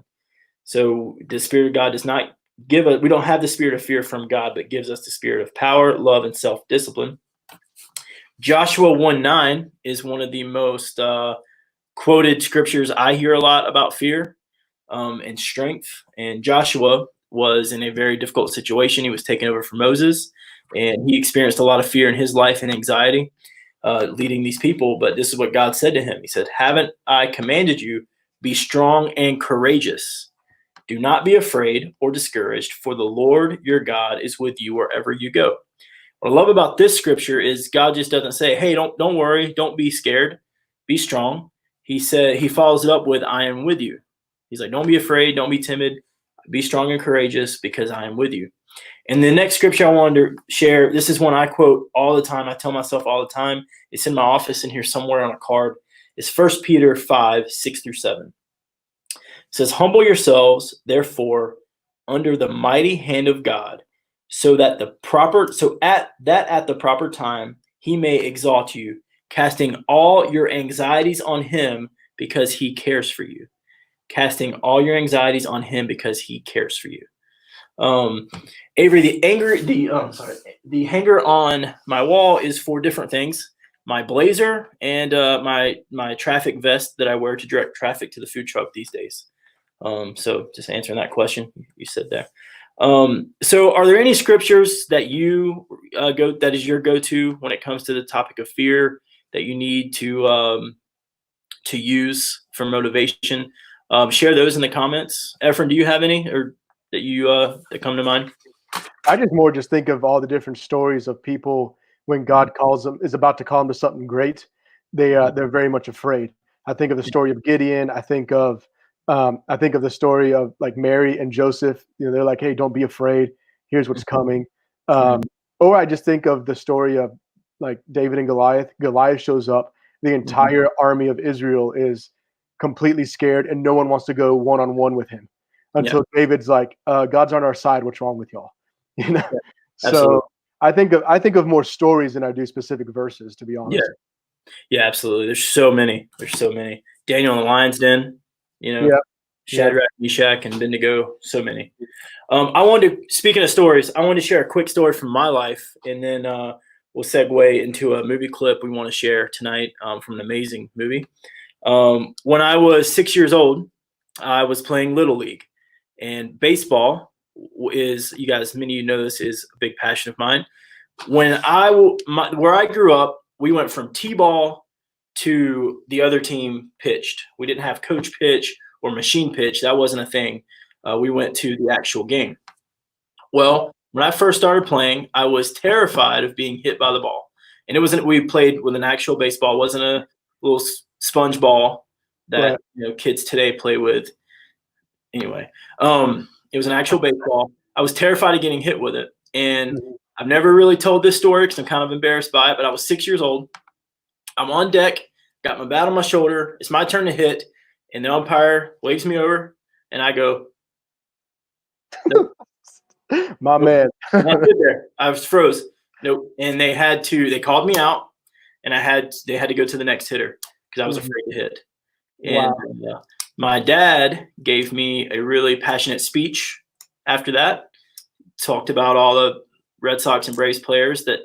So the Spirit of God does not give us, we don't have the spirit of fear from God, but gives us the spirit of power, love, and self-discipline. Joshua 1:9 is one of the most quoted scriptures I hear a lot about fear and strength. And Joshua was in a very difficult situation. He was taken over for Moses, and he experienced a lot of fear in his life and anxiety leading these people. But this is what God said to him. He said, haven't I commanded you, be strong and courageous? Do not be afraid or discouraged, for the Lord your God is with you wherever you go. What I love about this scripture is God just doesn't say, hey, don't worry, don't be scared, be strong. He follows it up with, I am with you. He's like, don't be afraid, don't be timid, be strong and courageous because I am with you. And the next scripture I wanted to share, this is one I quote all the time. I tell myself all the time. It's in my office in here somewhere on a card. It's 1 Peter 5:6-7. It says, humble yourselves, therefore, under the mighty hand of God, so that at the proper time he may exalt you, casting all your anxieties on him because he cares for you. Casting all your anxieties on him because he cares for you. Avery, the hanger on my wall is for different things. My blazer and my traffic vest that I wear to direct traffic to the food truck these days. So just answering that question you said there. So are there any scriptures that you that is your go-to when it comes to the topic of fear that you need to use for motivation? Share those in the comments. Efren, do you have any or that you that come to mind? I just think of all the different stories of people when God is about to call them to something great. They're very much afraid. I think of the story of Gideon. I think of the story of like Mary and Joseph. You know, they're like, hey, don't be afraid. Here's what's coming. Or I just think of the story of like David and Goliath. Goliath shows up. The entire army of Israel is completely scared, and no one wants to go one-on-one with him until David's like, God's on our side. What's wrong with y'all? You know. So I think of more stories than I do specific verses, to be honest. Yeah, absolutely. There's so many. Daniel in the lion's den. You know, Shadrach, Meshach, and Abednego. So many. Speaking of stories, I wanted to share a quick story from my life, and then we'll segue into a movie clip we want to share tonight from an amazing movie. When I was 6 years old, I was playing Little League, and baseball is, you guys, many of you know this, is a big passion of mine. Where I grew up, we went from T-ball to the other team pitched. We didn't have coach pitch or machine pitch. That wasn't a thing. We went to the actual game. Well, when I first started playing, I was terrified of being hit by the ball. And we played with an actual baseball. It wasn't a little sponge ball that kids today play with. Anyway, it was an actual baseball. I was terrified of getting hit with it. And I've never really told this story because I'm kind of embarrassed by it, but I was 6 years old. I'm on deck, got my bat on my shoulder. It's my turn to hit, and the umpire waves me over, and I go, nope. My man. There. I was froze. Nope. And they called me out, and they had to go to the next hitter because I was afraid to hit. And My dad gave me a really passionate speech after that. Talked about all the Red Sox and Braves players that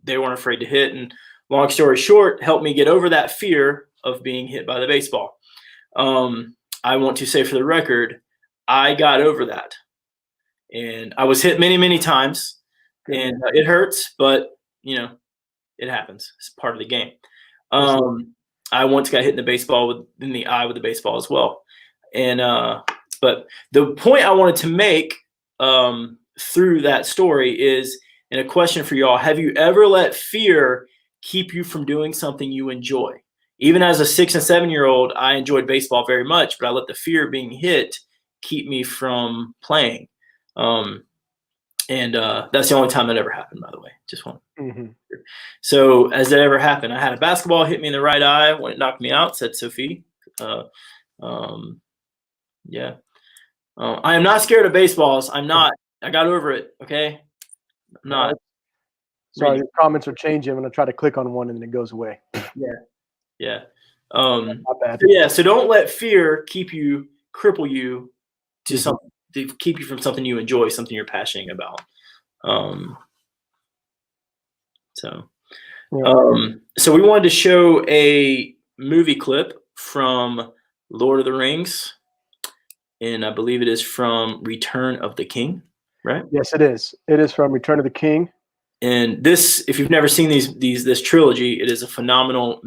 they weren't afraid to hit. And long story short, helped me get over that fear of being hit by the baseball. I want to say for the record, I got over that. And I was hit many, many times. And it hurts, but, it happens. It's part of the game. I once got hit in the eye with the baseball as well. And but the point I wanted to make through that story is, and a question for y'all: have you ever let fear keep you from doing something you enjoy? Even as a 6 and 7-year-old, I enjoyed baseball very much, but I let the fear of being hit keep me from playing. And that's the only time that ever happened, by the way. Just one. Mm-hmm. So has that ever happened? I had a basketball hit me in the right eye when it knocked me out, said Sophie. Yeah. I am not scared of baseballs. I'm not. I got over it. Okay. I'm not. Sorry, the comments are changing when I try to click on one and then it goes away. Yeah. Not bad. So don't let fear cripple you to something, to keep you from something you enjoy, something you're passionate about. So we wanted to show a movie clip from Lord of the Rings, and I believe it is from Return of the King, right? Yes, it is. It is from Return of the King. And this, if you've never seen this trilogy, it is a phenomenal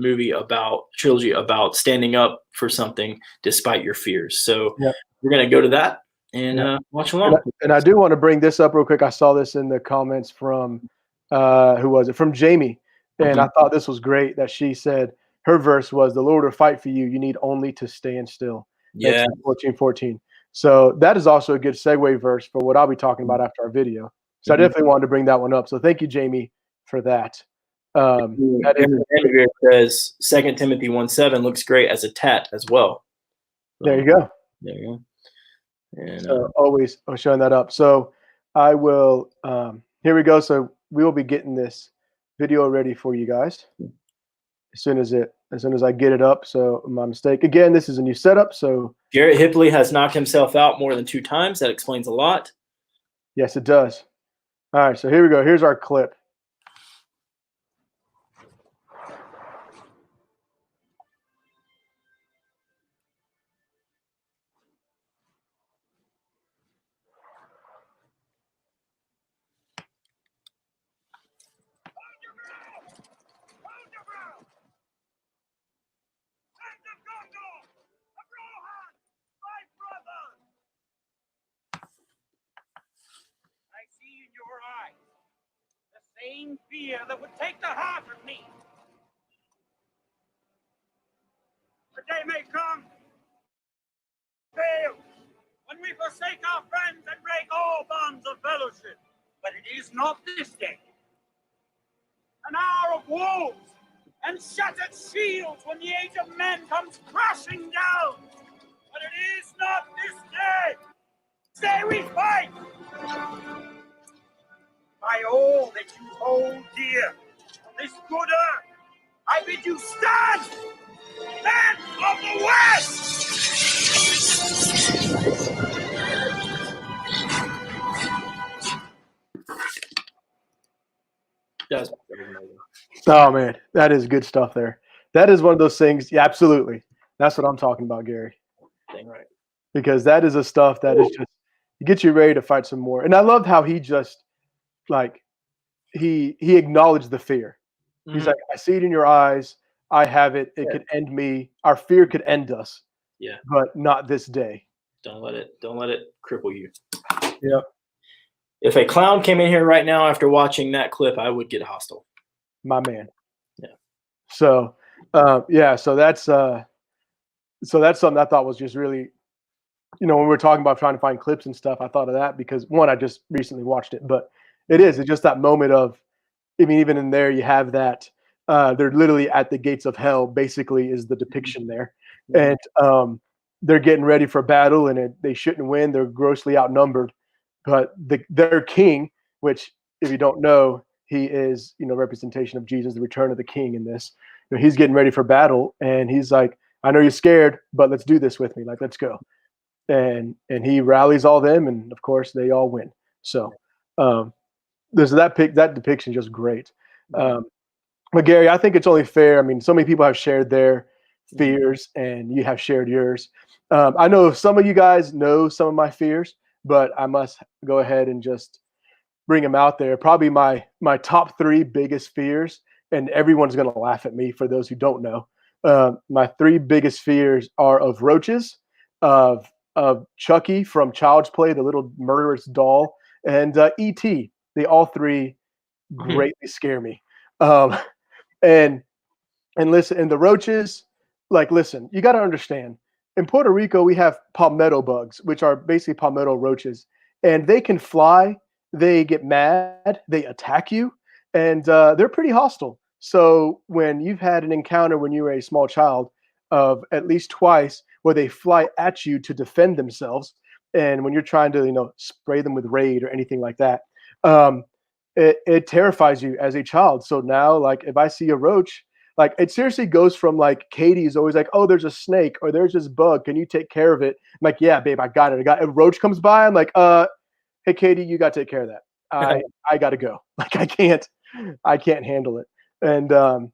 trilogy about standing up for something despite your fears. So we're going to go to that and watch along. And I do want to bring this up real quick. I saw this in the comments from, who was it? From Jamie. And I thought this was great that she said her verse was, "The Lord will fight for you. You need only to stand still." Yeah. 14:14. So that is also a good segue verse for what I'll be talking about after our video. So I definitely wanted to bring that one up. So thank you, Jamie, for that. That says 2 Timothy 1:7 looks great as a tat as well. There you go. There you go. And, always showing that up. So I will. Here we go. So we will be getting this video ready for you guys as soon as I get it up. So my mistake again. This is a new setup. So Garrett Hipley has knocked himself out more than 2 times. That explains a lot. Yes, it does. All right, so here we go. Here's our clip. In your eyes the same fear that would take the heart of me. The day may come, fail, when we forsake our friends and break all bonds of fellowship. But it is not this day. An hour of wolves and shattered shields when the age of men comes crashing down. But it is not this day. Today we fight. By all that you hold dear on this good earth, I bid you stand! Men of the West! Oh man, that is good stuff there. That is one of those things. Yeah, absolutely. That's what I'm talking about, Gary. Dang right. Because that is the stuff that is just get you ready to fight some more. And I loved how he just he acknowledged the fear. He's like, I see it in your eyes. I have it. It could end me. Our fear could end us. Yeah. But not this day. Don't let it cripple you. Yep. If a clown came in here right now after watching that clip, I would get hostile. My man. Yeah. So so that's something I thought was just really, when we were talking about trying to find clips and stuff, I thought of that because one, I just recently watched it, but it's just that moment of, even in there, you have that they're literally at the gates of hell, basically, is the depiction there. And they're getting ready for battle, and they shouldn't win. They're grossly outnumbered. But their king, which, if you don't know, he is, representation of Jesus, the return of the king in this. He's getting ready for battle, and he's like, I know you're scared, but let's do this with me. Like, let's go. And he rallies all them, and of course they all win. So there's that depiction just great. But Gary, I think it's only fair. I mean, so many people have shared their fears, and you have shared yours. I know some of you guys know some of my fears, but I must go ahead and just bring them out there. Probably my top 3 biggest fears, and everyone's going to laugh at me for those who don't know. My 3 biggest fears are of roaches, of Chucky from Child's Play, the little murderous doll, and E.T. They all 3 greatly scare me. And listen, and the roaches, like, listen, you got to understand, in Puerto Rico, we have palmetto bugs, which are basically palmetto roaches, and they can fly, they get mad, they attack you, and they're pretty hostile. So when you've had an encounter when you were a small child of at least twice where they fly at you to defend themselves, and when you're trying to, spray them with Raid or anything like that, it terrifies you as a child. So now, like, if I see a roach, like, it seriously goes from, like, Katie is always like, oh, there's a snake or there's this bug. Can you take care of it? I'm like, yeah, babe, I got it. A roach comes by. I'm like, hey, Katie, you got to take care of that. I got to go. Like, I can't handle it. And then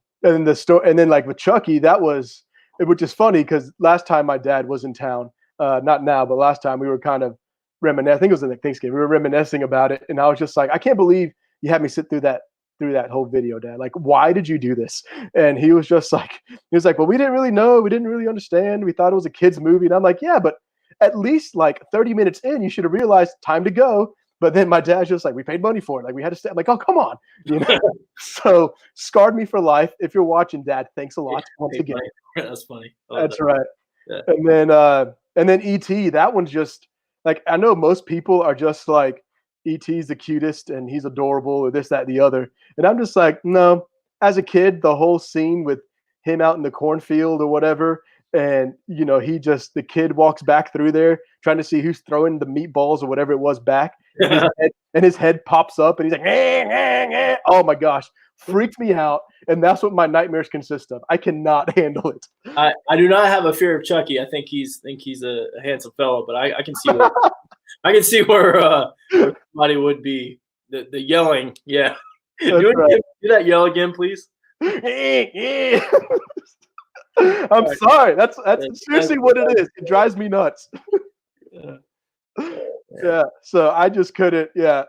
and then like with Chucky, which is funny because last time my dad was in town, not now, but last time we were kind of reminiscing. I think it was like Thanksgiving. We were reminiscing about it, and I was just like, I can't believe you had me sit through that whole video, Dad. Like, why did you do this? And he was just like, well, we didn't really know. We didn't really understand. We thought it was a kid's movie. And I'm like, yeah, but at least like 30 minutes in, you should have realized time to go. But then my dad's just like, we paid money for it. Like, we had to stay. I'm like, oh, come on. So scarred me for life. If you're watching, Dad, thanks a lot once again. That's funny. That's right. Yeah. And then E.T., that one's just like, I know most people are just like, E.T.'s the cutest and he's adorable or this, that, the other. And I'm just like, no. As a kid, the whole scene with him out in the cornfield or whatever, and the kid walks back through there trying to see who's throwing the meatballs or whatever it was back, and his head pops up and he's like, oh my gosh, freaked me out. And that's what my nightmares consist of. I cannot handle it. I do not have a fear of Chucky. I think he's a handsome fellow, but I can see where I can see where somebody would be. The yelling, yeah. Do that yell again, please. I'm sorry. That's seriously what it is. It drives me nuts. Yeah. So I just couldn't. Yeah.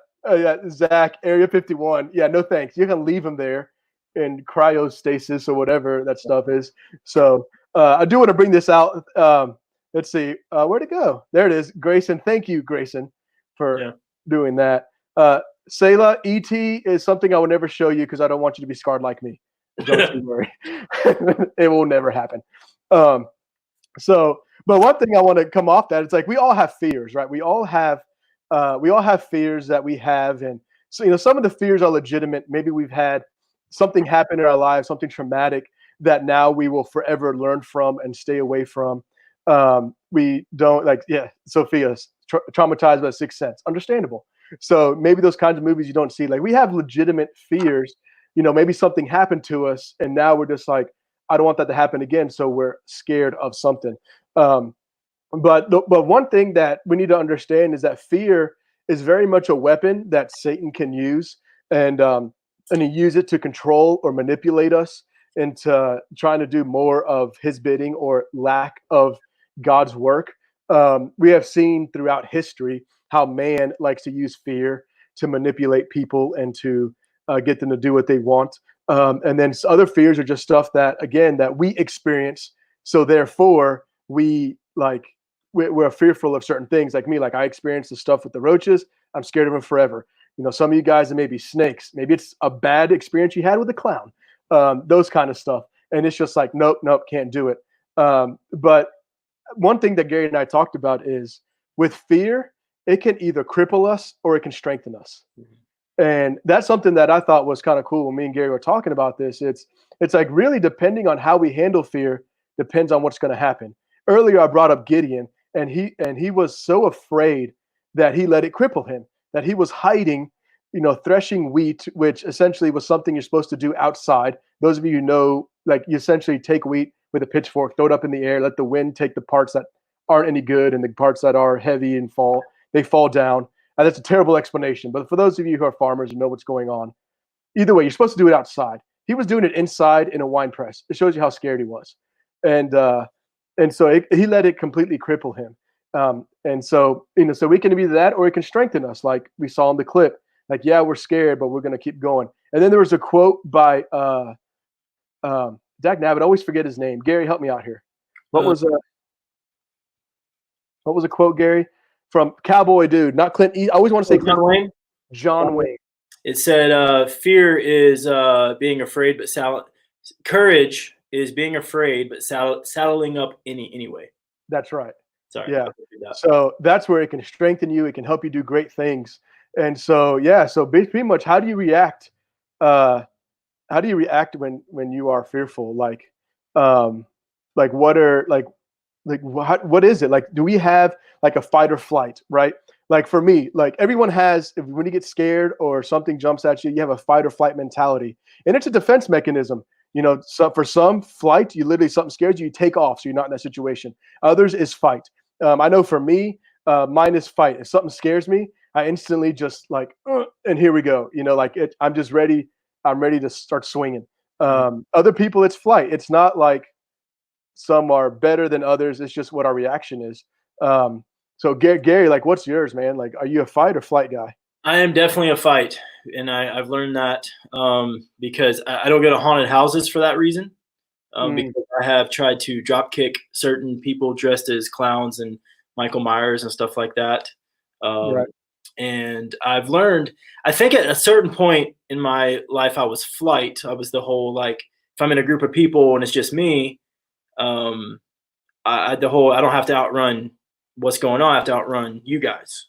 Zach, Area 51. Yeah. No thanks. You can leave him there in cryostasis or whatever that stuff is. So I do want to bring this out. Let's see. Where'd it go? There it is. Grayson. Thank you, Grayson, for doing that. Selah, E.T. is something I will never show you because I don't want you to be scarred like me. Don't you worry. It will never happen. But one thing I want to come off that, it's like we all have fears, right? We all have fears that we have. And so, some of the fears are legitimate. Maybe we've had something happen in our lives, something traumatic that now we will forever learn from and stay away from. We don't Sophia's traumatized by Sixth Sense. Understandable. So maybe those kinds of movies you don't see. Like, we have legitimate fears. Maybe something happened to us, and now we're just like, I don't want that to happen again. So we're scared of something. But one thing that we need to understand is that fear is very much a weapon that Satan can use, and he use it to control or manipulate us into trying to do more of his bidding or lack of God's work. We have seen throughout history how man likes to use fear to manipulate people and to get them to do what they want. And then other fears are just stuff that we experience. So therefore we're fearful of certain things. Like me, like I experienced the stuff with the roaches. I'm scared of them forever. Some of you guys, it may be snakes. Maybe it's a bad experience you had with a clown, those kind of stuff. And it's just like, nope, can't do it. But one thing that Gary and I talked about is with fear, it can either cripple us or it can strengthen us. Mm-hmm. And that's something that I thought was kind of cool when me and Gary were talking about this. It's like really depending on how we handle fear depends on what's going to happen. Earlier, I brought up Gideon, and he was so afraid that he let it cripple him, that he was hiding, threshing wheat, which essentially was something you're supposed to do outside. Those of you who know, like, you essentially take wheat with a pitchfork, throw it up in the air, let the wind take the parts that aren't any good and the parts that are heavy and they fall down. And that's a terrible explanation. But for those of you who are farmers and know what's going on, either way, you're supposed to do it outside. He was doing it inside in a wine press. It shows you how scared he was. And so he let it completely cripple him. And so, so we can be that, or it can strengthen us, like we saw in the clip. Like, yeah, we're scared, but we're going to keep going. And then there was a quote by Dak Nabbit. I always forget his name. Gary, help me out here. What was a quote, Gary, from Cowboy Dude? Not Clint. I always want to say Clint Wayne. John Wayne. It said, "Fear is being afraid, but courage is being afraid, but saddling up anyway." That's right. Sorry. Yeah. So that's where it can strengthen you. It can help you do great things. And so, yeah. So pretty much, how do you react? How do you react when you are fearful? Like what is it? Like, do we have like a fight or flight, right? Like for me, like everyone has, when you get scared or something jumps at you, you have a fight or flight mentality, and it's a defense mechanism. So for some, flight, you literally, something scares you, you take off, so you're not in that situation. Others is fight. I know for me, mine is fight. If something scares me, I instantly just like, and here we go. I'm just ready. I'm ready to start swinging. Other people, it's flight. It's not like some are better than others. It's just what our reaction is. So Gary, like, what's yours, man? Like, are you a fight or flight guy? I am definitely a fight, and I've learned that because I don't go to haunted houses for that reason. Because I have tried to drop kick certain people dressed as clowns and Michael Myers and stuff like that. Right. And I've learned, I think at a certain point in my life, I was flight. I was the whole, like, if I'm in a group of people and it's just me, I don't have to outrun what's going on. I have to outrun you guys,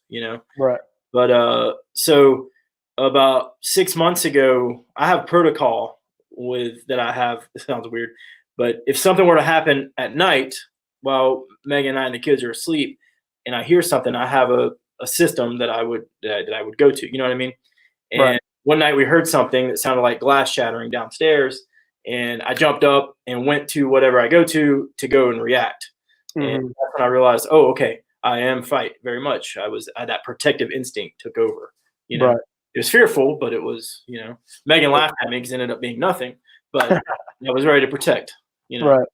Right. But so about 6 months ago, I have protocol that I have. It sounds weird, but if something were to happen at night while Megan and I and the kids are asleep, and I hear something, I have a system that I would go to. You know what I mean? And right. One night we heard something that sounded like glass shattering downstairs, and I jumped up and went to whatever I go to go and react. Mm-hmm. And that's when I realized, oh, okay, I am fight very much. That protective instinct took over. Right. It was fearful, but it was, Megan laughed at me because it ended up being nothing. But I was ready to protect. Right.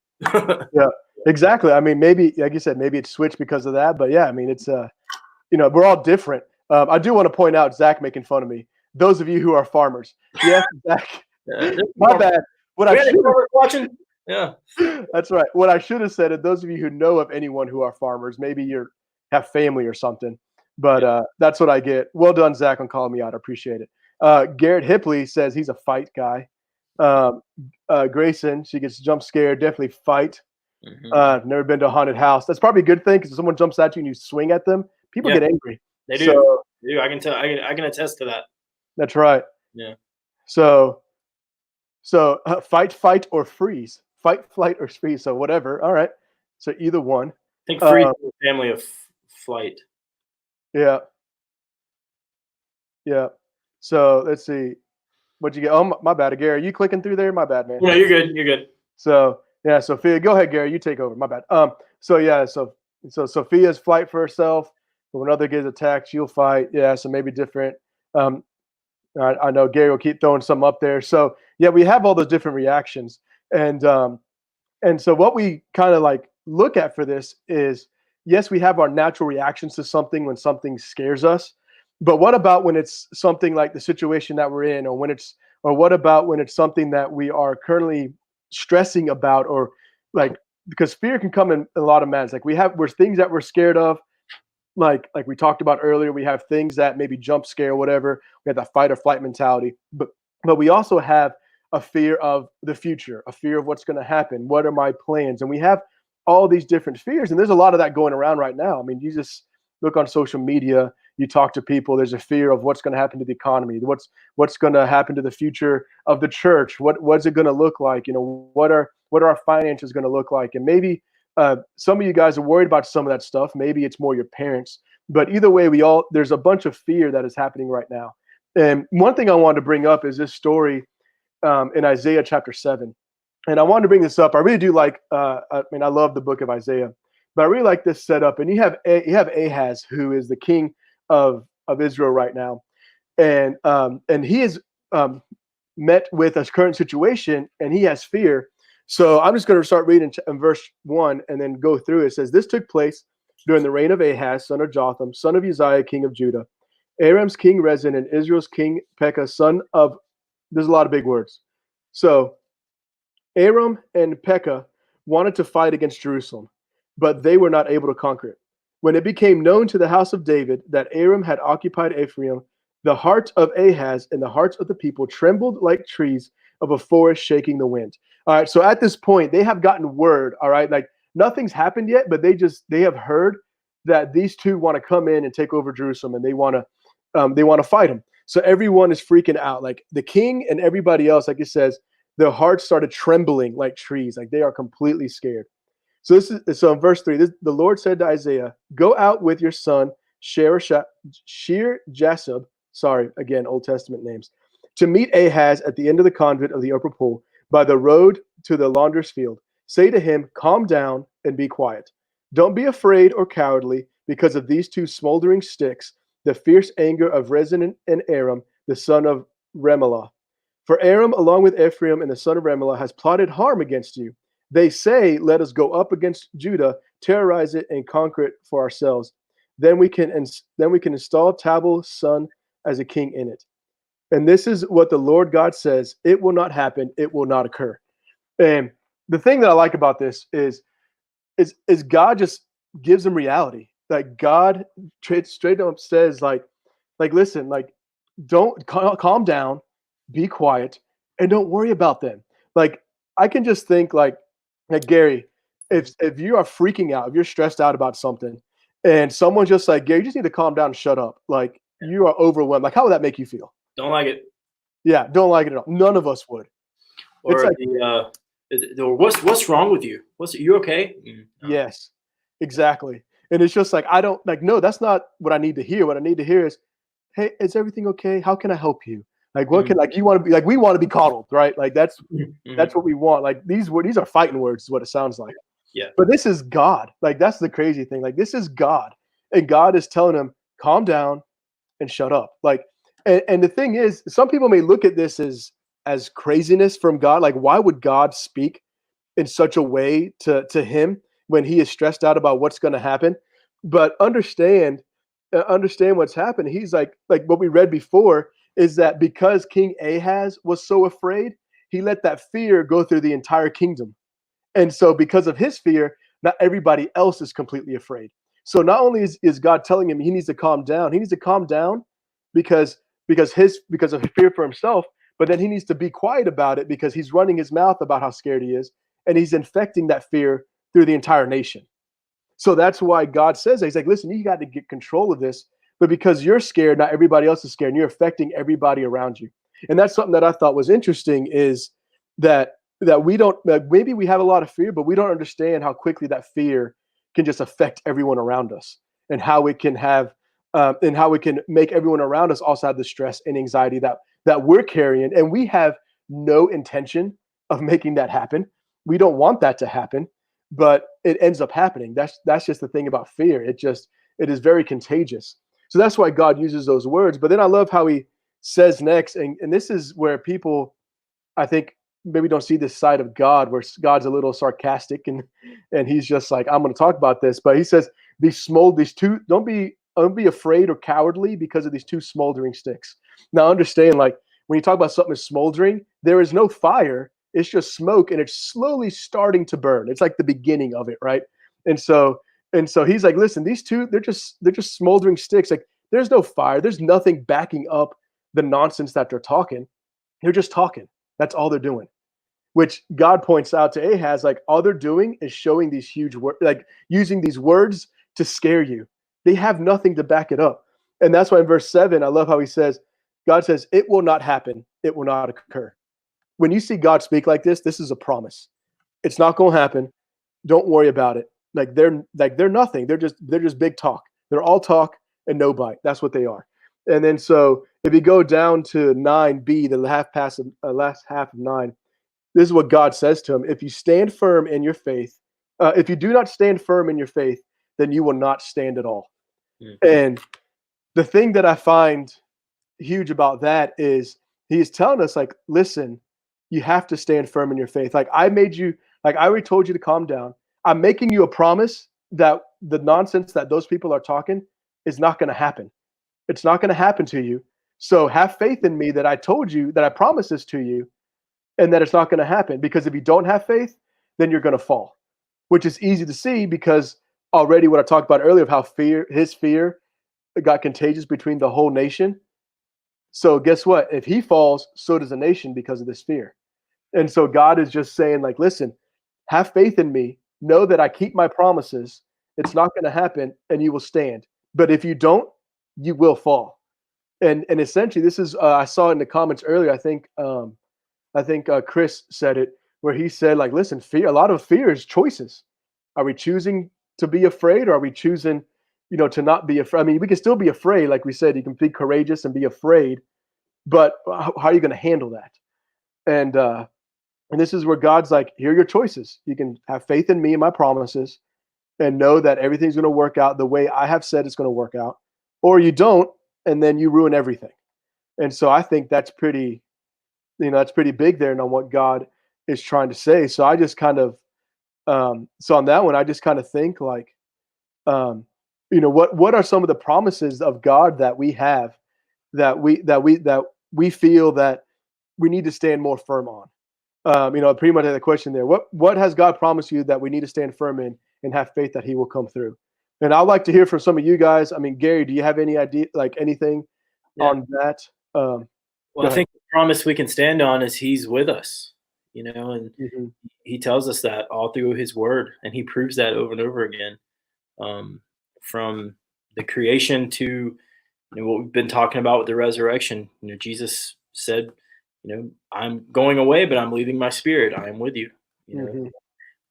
Yeah. Exactly. I mean, maybe, like you said, maybe it's switched because of that. But yeah, I mean, it's we're all different. I do want to point out Zach making fun of me. Those of you who are farmers, yes, Zach. My bad. Watching. Yeah, that's right. What I should have said is, those of you who know of anyone who are farmers, maybe you have family or something. But that's what I get. Well done, Zach, on calling me out. I appreciate it. Garrett Hipley says he's a fight guy. Grayson, she gets jump scared. Definitely fight. Mm-hmm. Never been to a haunted house. That's probably a good thing, because if someone jumps at you and you swing at them, people get angry. They do. So, they do. I can tell. I can attest to that. That's right. Yeah. So fight, or freeze. Fight, flight, or freeze. So whatever. All right. So either one. I think freeze is a family of flight. Yeah. Yeah. So let's see. What'd you get? Oh, my bad, Gary. Are you clicking through there? My bad, man. No, you're good. You're good. So yeah, Sophia, go ahead, Gary. You take over. My bad. So yeah, so Sophia's flight for herself. But when other gets attacked, she'll fight. Yeah, so maybe different. I know Gary will keep throwing some up there. So yeah, we have all those different reactions, and so what we kind of like look at for this is, yes, we have our natural reactions to something when something scares us, but what about when it's something like the situation that we're in, or what about when it's something that we are currently stressing about, or like, because fear can come in a lot of manners. Like we're things that we're scared of. Like we talked about earlier, we have things that maybe jump scare, whatever. We have that fight or flight mentality, but we also have a fear of the future, a fear of what's going to happen. What are my plans? And we have all these different fears, and there's a lot of that going around right now. I mean, you just look on social media, you talk to people, there's a fear of what's going to happen to the economy, what's going to happen to the future of the church, what's it going to look like? What are our finances going to look like? And maybe some of you guys are worried about some of that stuff. Maybe it's more your parents, but either way, there's a bunch of fear that is happening right now. And one thing I wanted to bring up is this story in Isaiah chapter 7. And I wanted to bring this up. I really do like. I mean, I love the book of Isaiah, but I really like this setup. And you have Ahaz, who is the king of Israel right now, and he is met with a current situation, and he has fear. So I'm just going to start reading in verse 1 and then go through it. It says, "This took place during the reign of Ahaz, son of Jotham, son of Uzziah, king of Judah, Aram's king Rezin, and Israel's king Pekah, son of," there's a lot of big words. So Aram and Pekah wanted to fight against Jerusalem, but they were not able to conquer it. When it became known to the house of David that Aram had occupied Ephraim, the heart of Ahaz and the hearts of the people trembled like trees of a forest shaking the wind. All right, so at this point, they have gotten word, all right, like nothing's happened yet, but they have heard that these two want to come in and take over Jerusalem, and they want to fight them. So everyone is freaking out, like the king and everybody else, like it says, their hearts started trembling like trees, like they are completely scared. So in verse 3, the Lord said to Isaiah, "Go out with your son Shear-Jashub," sorry, again, Old Testament names, "to meet Ahaz at the end of the convent of the upper pool, by the road to the launderer's field. Say to him, calm down and be quiet. Don't be afraid or cowardly because of these two smoldering sticks, the fierce anger of Rezin and Aram, the son of Remelah. For Aram, along with Ephraim and the son of Remelah, has plotted harm against you. They say, let us go up against Judah, terrorize it, and conquer it for ourselves. Then we can install Tabel's son as a king in it." And this is what the Lord God says: it will not happen, it will not occur. And the thing that I like about this is God just gives them reality. Like God straight up says, like listen, like don't calm down, be quiet, and don't worry about them. Like I can just think like Gary, if you are freaking out, if you're stressed out about something, and someone's just like, "Gary, you just need to calm down and shut up," like you are overwhelmed. Like how would that make you feel? Don't like it. Yeah, don't like it at all. None of us would. Or It's like, what's wrong with you? You okay? No. yes, exactly. And it's just like, I don't like, no, that's not what I need to hear. What I need to hear is, "Hey, is everything okay? How can I help you?" Like, what can, like, you want to be like, we want to be coddled, right? Like that's what we want. Like these are fighting words is what it sounds like. Yeah. But this is God. Like that's the crazy thing. Like this is God. And God is telling him, calm down and shut up. Like, and the thing is, some people may look at this as craziness from God. Like, why would God speak in such a way to him when he is stressed out about what's going to happen? But understand what's happened. He's like what we read before is that because King Ahaz was so afraid, he let that fear go through the entire kingdom. And so because of his fear, not everybody else is completely afraid. So not only is God telling him he needs to calm down, he needs to calm down because of fear for himself, but then he needs to be quiet about it because he's running his mouth about how scared he is, and he's infecting that fear through the entire nation. So that's why God says that. He's like, listen, you got to get control of this, but because you're scared, not everybody else is scared, and you're affecting everybody around you. And that's something that I thought was interesting is that we don't, maybe we have a lot of fear, but we don't understand how quickly that fear can just affect everyone around us, and how it can have and how it can make everyone around us also have the stress and anxiety that we're carrying. And we have no intention of making that happen. We don't want that to happen, but it ends up happening. That's just the thing about fear. It is very contagious. So that's why God uses those words. But then I love how he says next, and this is where people, I think, maybe don't see this side of God, where God's a little sarcastic and he's just like, I'm going to talk about this. But he says, don't be afraid or cowardly because of these two smoldering sticks. Now understand, like when you talk about something is smoldering, there is no fire. It's just smoke, and it's slowly starting to burn. It's like the beginning of it, right? And so he's like, listen, these two, they're just smoldering sticks. Like there's no fire. There's nothing backing up the nonsense that they're talking. They're just talking. That's all they're doing. Which God points out to Ahaz, like all they're doing is showing these huge words, like using these words to scare you. They have nothing to back it up. And that's why in verse 7, I love how he says, God says, it will not happen. It will not occur. When you see God speak like this is a promise. It's not going to happen. Don't worry about it. Like they're nothing. They're just big talk. They're all talk and no bite. That's what they are. And then so if you go down to 9b, the last half of 9, this is what God says to him. If you stand firm in your faith, if you do not stand firm in your faith, then you will not stand at all. Mm. And the thing that I find huge about that is he is telling us, like, listen, you have to stand firm in your faith. Like I already told you to calm down. I'm making you a promise that the nonsense that those people are talking is not going to happen. It's not going to happen to you. So have faith in me that I told you, that I promised this to you, and that it's not going to happen. Because if you don't have faith, then you're going to fall, which is easy to see because already what I talked about earlier of how his fear got contagious between the whole nation. So guess what? If he falls, so does the nation because of this fear. And so God is just saying, like, listen, have faith in me. Know that I keep my promises. It's not going to happen, and you will stand. But if you don't, you will fall. And essentially, this is I saw it in the comments earlier. I think Chris said it, where he said, like, listen, fear. A lot of fear is choices. Are we choosing to be afraid, or are we choosing, to not be afraid? I mean, we can still be afraid, like we said. You can be courageous and be afraid, but how are you going to handle that? And this is where God's like, here are your choices. You can have faith in me and my promises and know that everything's going to work out the way I have said it's going to work out, or you don't, and then you ruin everything. And so I think that's pretty big there and on what God is trying to say. So I just kind of, so on that one, I just kind of think like, what are some of the promises of God that we have that we feel that we need to stand more firm on? Pretty much had a question there. What has God promised you that we need to stand firm in and have faith that he will come through? And I'd like to hear from some of you guys. I mean, Gary, do you have any idea, like anything on that? Well, I think the promise we can stand on is he's with us, and he tells us that all through his word, and he proves that over and over again, from the creation to what we've been talking about with the resurrection. Jesus said, I'm going away, but I'm leaving my spirit. I am with you.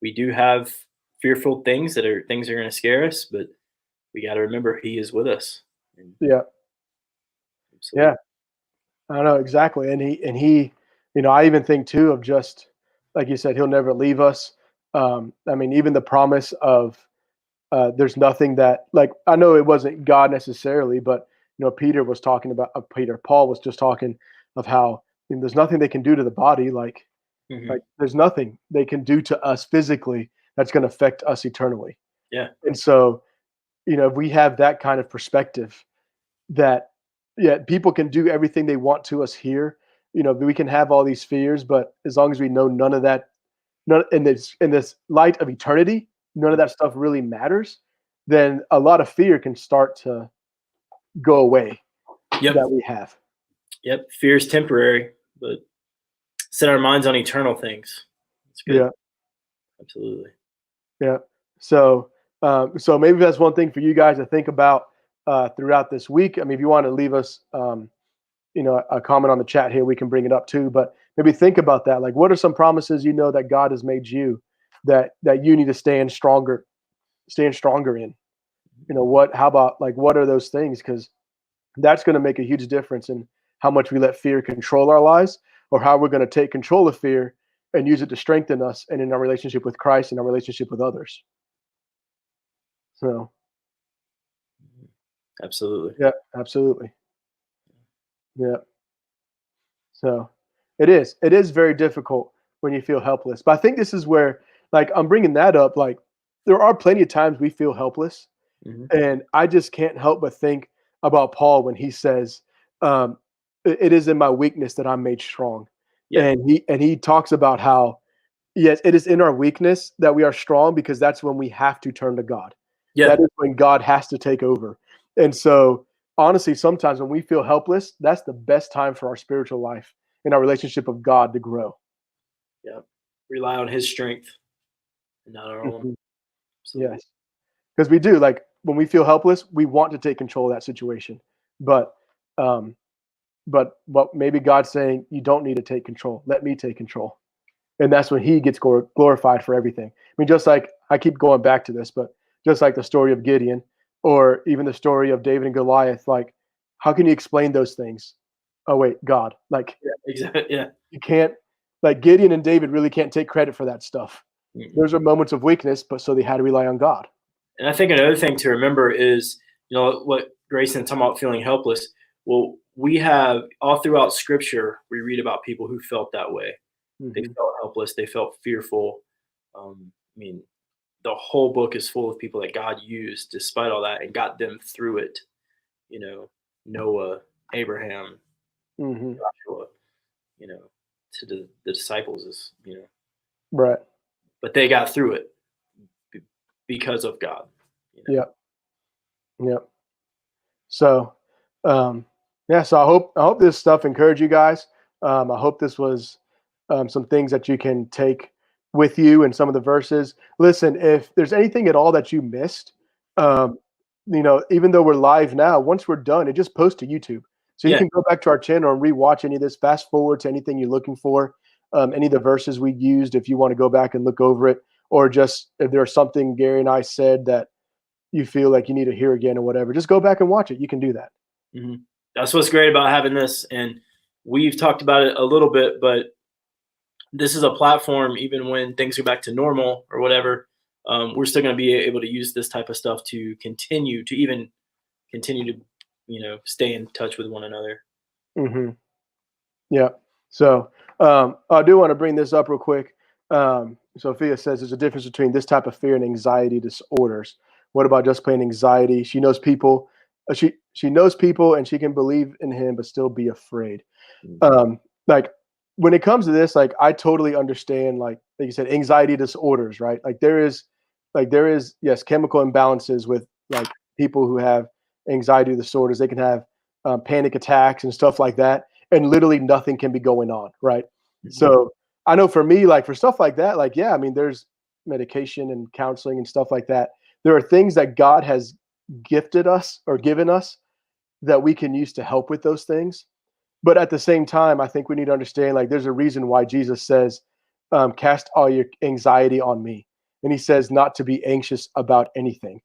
We do have fearful things that are going to scare us, but we got to remember he is with us. Yeah. Absolutely. Yeah. I don't know exactly. And he, I even think too of just like you said, he'll never leave us. I mean, even the promise of there's nothing that, like, I know it wasn't God necessarily, but Paul was just talking of how there's nothing they can do to the body. Like there's nothing they can do to us physically that's going to affect us eternally. Yeah. And so, if we have that kind of perspective that, people can do everything they want to us here, we can have all these fears, but as long as we know none of that, in this light of eternity, none of that stuff really matters, then a lot of fear can start to go away that we have. Yep. Fear is temporary, but set our minds on eternal things. It's good. Yeah. Absolutely. Yeah. So maybe that's one thing for you guys to think about throughout this week. I mean, if you want to leave us, a comment on the chat here, we can bring it up too. But maybe think about that. Like, what are some promises that God has made you that you need to stand stronger in? How about, like, what are those things? Because that's going to make a huge difference in how much we let fear control our lives, or how we're going to take control of fear and use it to strengthen us and in our relationship with Christ and our relationship with others. So. Absolutely. Yeah, absolutely. Yeah. So it is very difficult when you feel helpless. But I think this is where, like, I'm bringing that up. Like, there are plenty of times we feel helpless. And I just can't help but think about Paul when he says, it is in my weakness that I'm made strong. Yeah. And he talks about how, yes, it is in our weakness that we are strong, because that's when we have to turn to God. Yeah. That is when God has to take over. And so, honestly, sometimes when we feel helpless, that's the best time for our spiritual life and our relationship with God to grow. Yeah. Rely on his strength and not our own. Yes. Because we do, like, when we feel helpless, we want to take control of that situation. But maybe God's saying, you don't need to take control. Let me take control. And that's when he gets glorified for everything. I mean, just like, I keep going back to this, but just like the story of Gideon, or even the story of David and Goliath, like, how can you explain those things? Oh, wait, God. Like, exactly. Yeah. You can't, like Gideon and David really can't take credit for that stuff. Mm-mm. Those are moments of weakness, but so they had to rely on God. And I think another thing to remember is, what Grayson talking about feeling helpless. Well, we have all throughout Scripture, we read about people who felt that way. They Mhm. felt helpless. They felt fearful. The whole book is full of people that God used despite all that and got them through it. Noah, Abraham, Mhm. Joshua, to the disciples is, Right. but they got through it because of God. Yep. Yep. So, yeah. So I hope this stuff encouraged you guys. I hope this was some things that you can take with you and some of the verses. Listen, if there's anything at all that you missed, um, even though we're live now, once we're done, it just posts to YouTube. So you Yeah. can go back to our channel and rewatch any of this, fast forward to anything you're looking for, any of the verses we used if you want to go back and look over it, or just if there's something Gary and I said that you feel like you need to hear again or whatever, just go back and watch it. You can do that. Mm-hmm. That's what's great about having this. And we've talked about it a little bit, but this is a platform, even when things go back to normal or whatever, we're still going to be able to use this type of stuff to continue to stay in touch with one another. Mm-hmm. Yeah. So I do want to bring this up real quick. Sophia says there's a difference between this type of fear and anxiety disorders. What about just plain anxiety? She knows people. She knows people, and she can believe in him, but still be afraid. Like when it comes to this, like I totally understand. Like you said, anxiety disorders, right? Like there is, yes, chemical imbalances with like people who have anxiety disorders. They can have panic attacks and stuff like that, and literally nothing can be going on, right? Mhm. So I know for me, like for stuff like that, like yeah, I mean, there's medication and counseling and stuff like that. There are things that God has gifted us or given us that we can use to help with those things. But at the same time, I think we need to understand like there's a reason why Jesus says, cast all your anxiety on me. And he says not to be anxious about anything.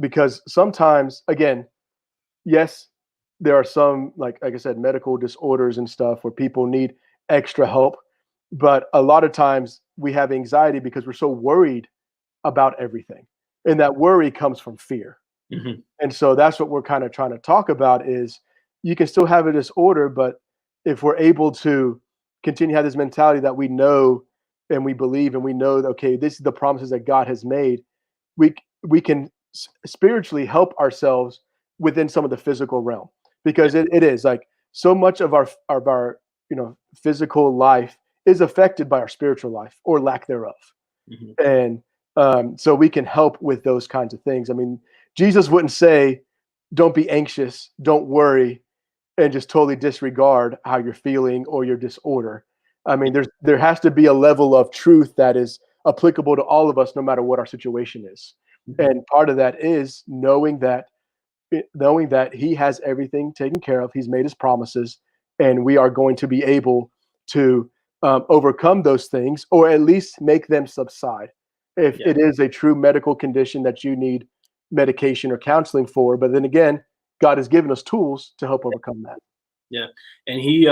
Because sometimes, again, yes, there are some, like I said, medical disorders and stuff where people need extra help. But a lot of times we have anxiety because we're so worried about everything. And that worry comes from fear. Mm-hmm. And so that's what we're kind of trying to talk about is you can still have a disorder, but if we're able to continue to have this mentality that we know and we believe and we know that, okay, this is the promises that God has made, we can spiritually help ourselves within some of the physical realm, because it is like so much of our physical life is affected by our spiritual life or lack thereof. Mm-hmm. And so we can help with those kinds of things. I mean, Jesus wouldn't say, don't be anxious, don't worry, and just totally disregard how you're feeling or your disorder. I mean, there has to be a level of truth that is applicable to all of us, no matter what our situation is. Mm-hmm. And part of that is knowing that he has everything taken care of. He's made his promises, and we are going to be able to overcome those things, or at least make them subside. If it is a true medical condition that you need medication or counseling for, but then again, God has given us tools to help overcome that. Yeah, and he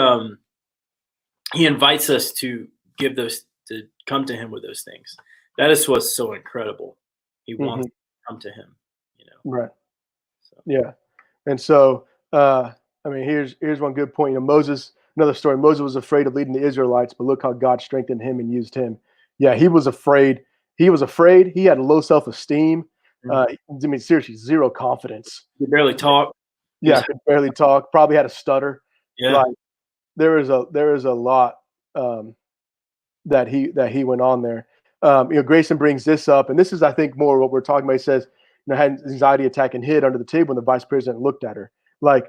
invites us to come to him with those things. That is what's so incredible. He wants to come to him, Right. So. Yeah. And so, I mean, here's one good point. Moses, another story. Moses was afraid of leading the Israelites, but look how God strengthened him and used him. Yeah, he was afraid. He had low self-esteem. I mean, seriously, zero confidence. He barely talk. Yeah, could barely talk. Probably had a stutter. Yeah. Like there is a lot that he went on there. Grayson brings this up, and this is, I think, more what we're talking about. He says, had an anxiety attack and hid under the table, and the vice president looked at her. Like,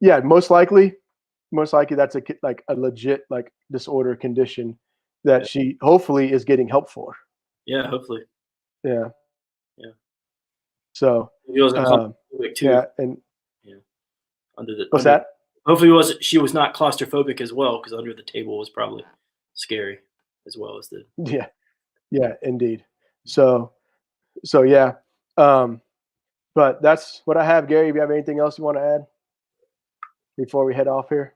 yeah, most likely that's a legit disorder condition that she hopefully is getting help for. Yeah, hopefully. Yeah. Yeah. So he wasn't claustrophobic too. Yeah, and what's that? Hopefully she was not claustrophobic as well, because under the table was probably scary as well as the. Yeah, indeed. So yeah. But that's what I have. Gary, if you have anything else you want to add before we head off here?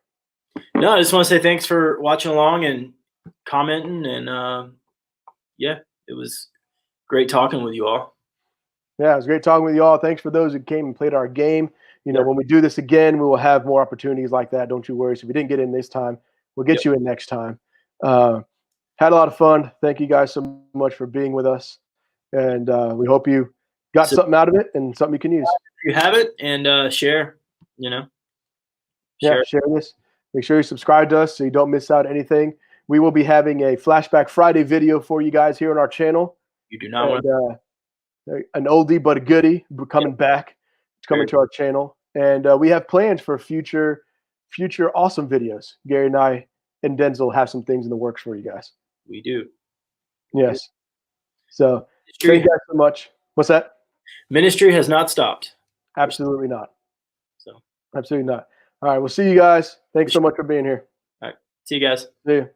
No, I just want to say thanks for watching along, and commenting, and yeah, it was great talking with you all. Yeah, it was great talking with you all. Thanks for those who came and played our game. You know, Yep. when we do this again, we will have more opportunities like that. Don't you worry. So if we didn't get in this time, we'll get Yep. you in next time. Had a lot of fun. Thank you guys so much for being with us. And we hope you got So- something out of it and something you can use. If you have it, and share, you know. Yeah, share this. Make sure you subscribe to us so you don't miss out anything. We will be having a Flashback Friday video for you guys here on our channel. You do not want And, an oldie but a goodie coming back. It's coming to our channel. And we have plans for future awesome videos. Gary and I and Denzel have some things in the works for you guys. we do. Yes. So thank Ministry, you guys so much. What's that? ministry has not stopped. Absolutely not. So Absolutely not. All right. We'll see you guys. Thanks so much for being here. see you guys. See you.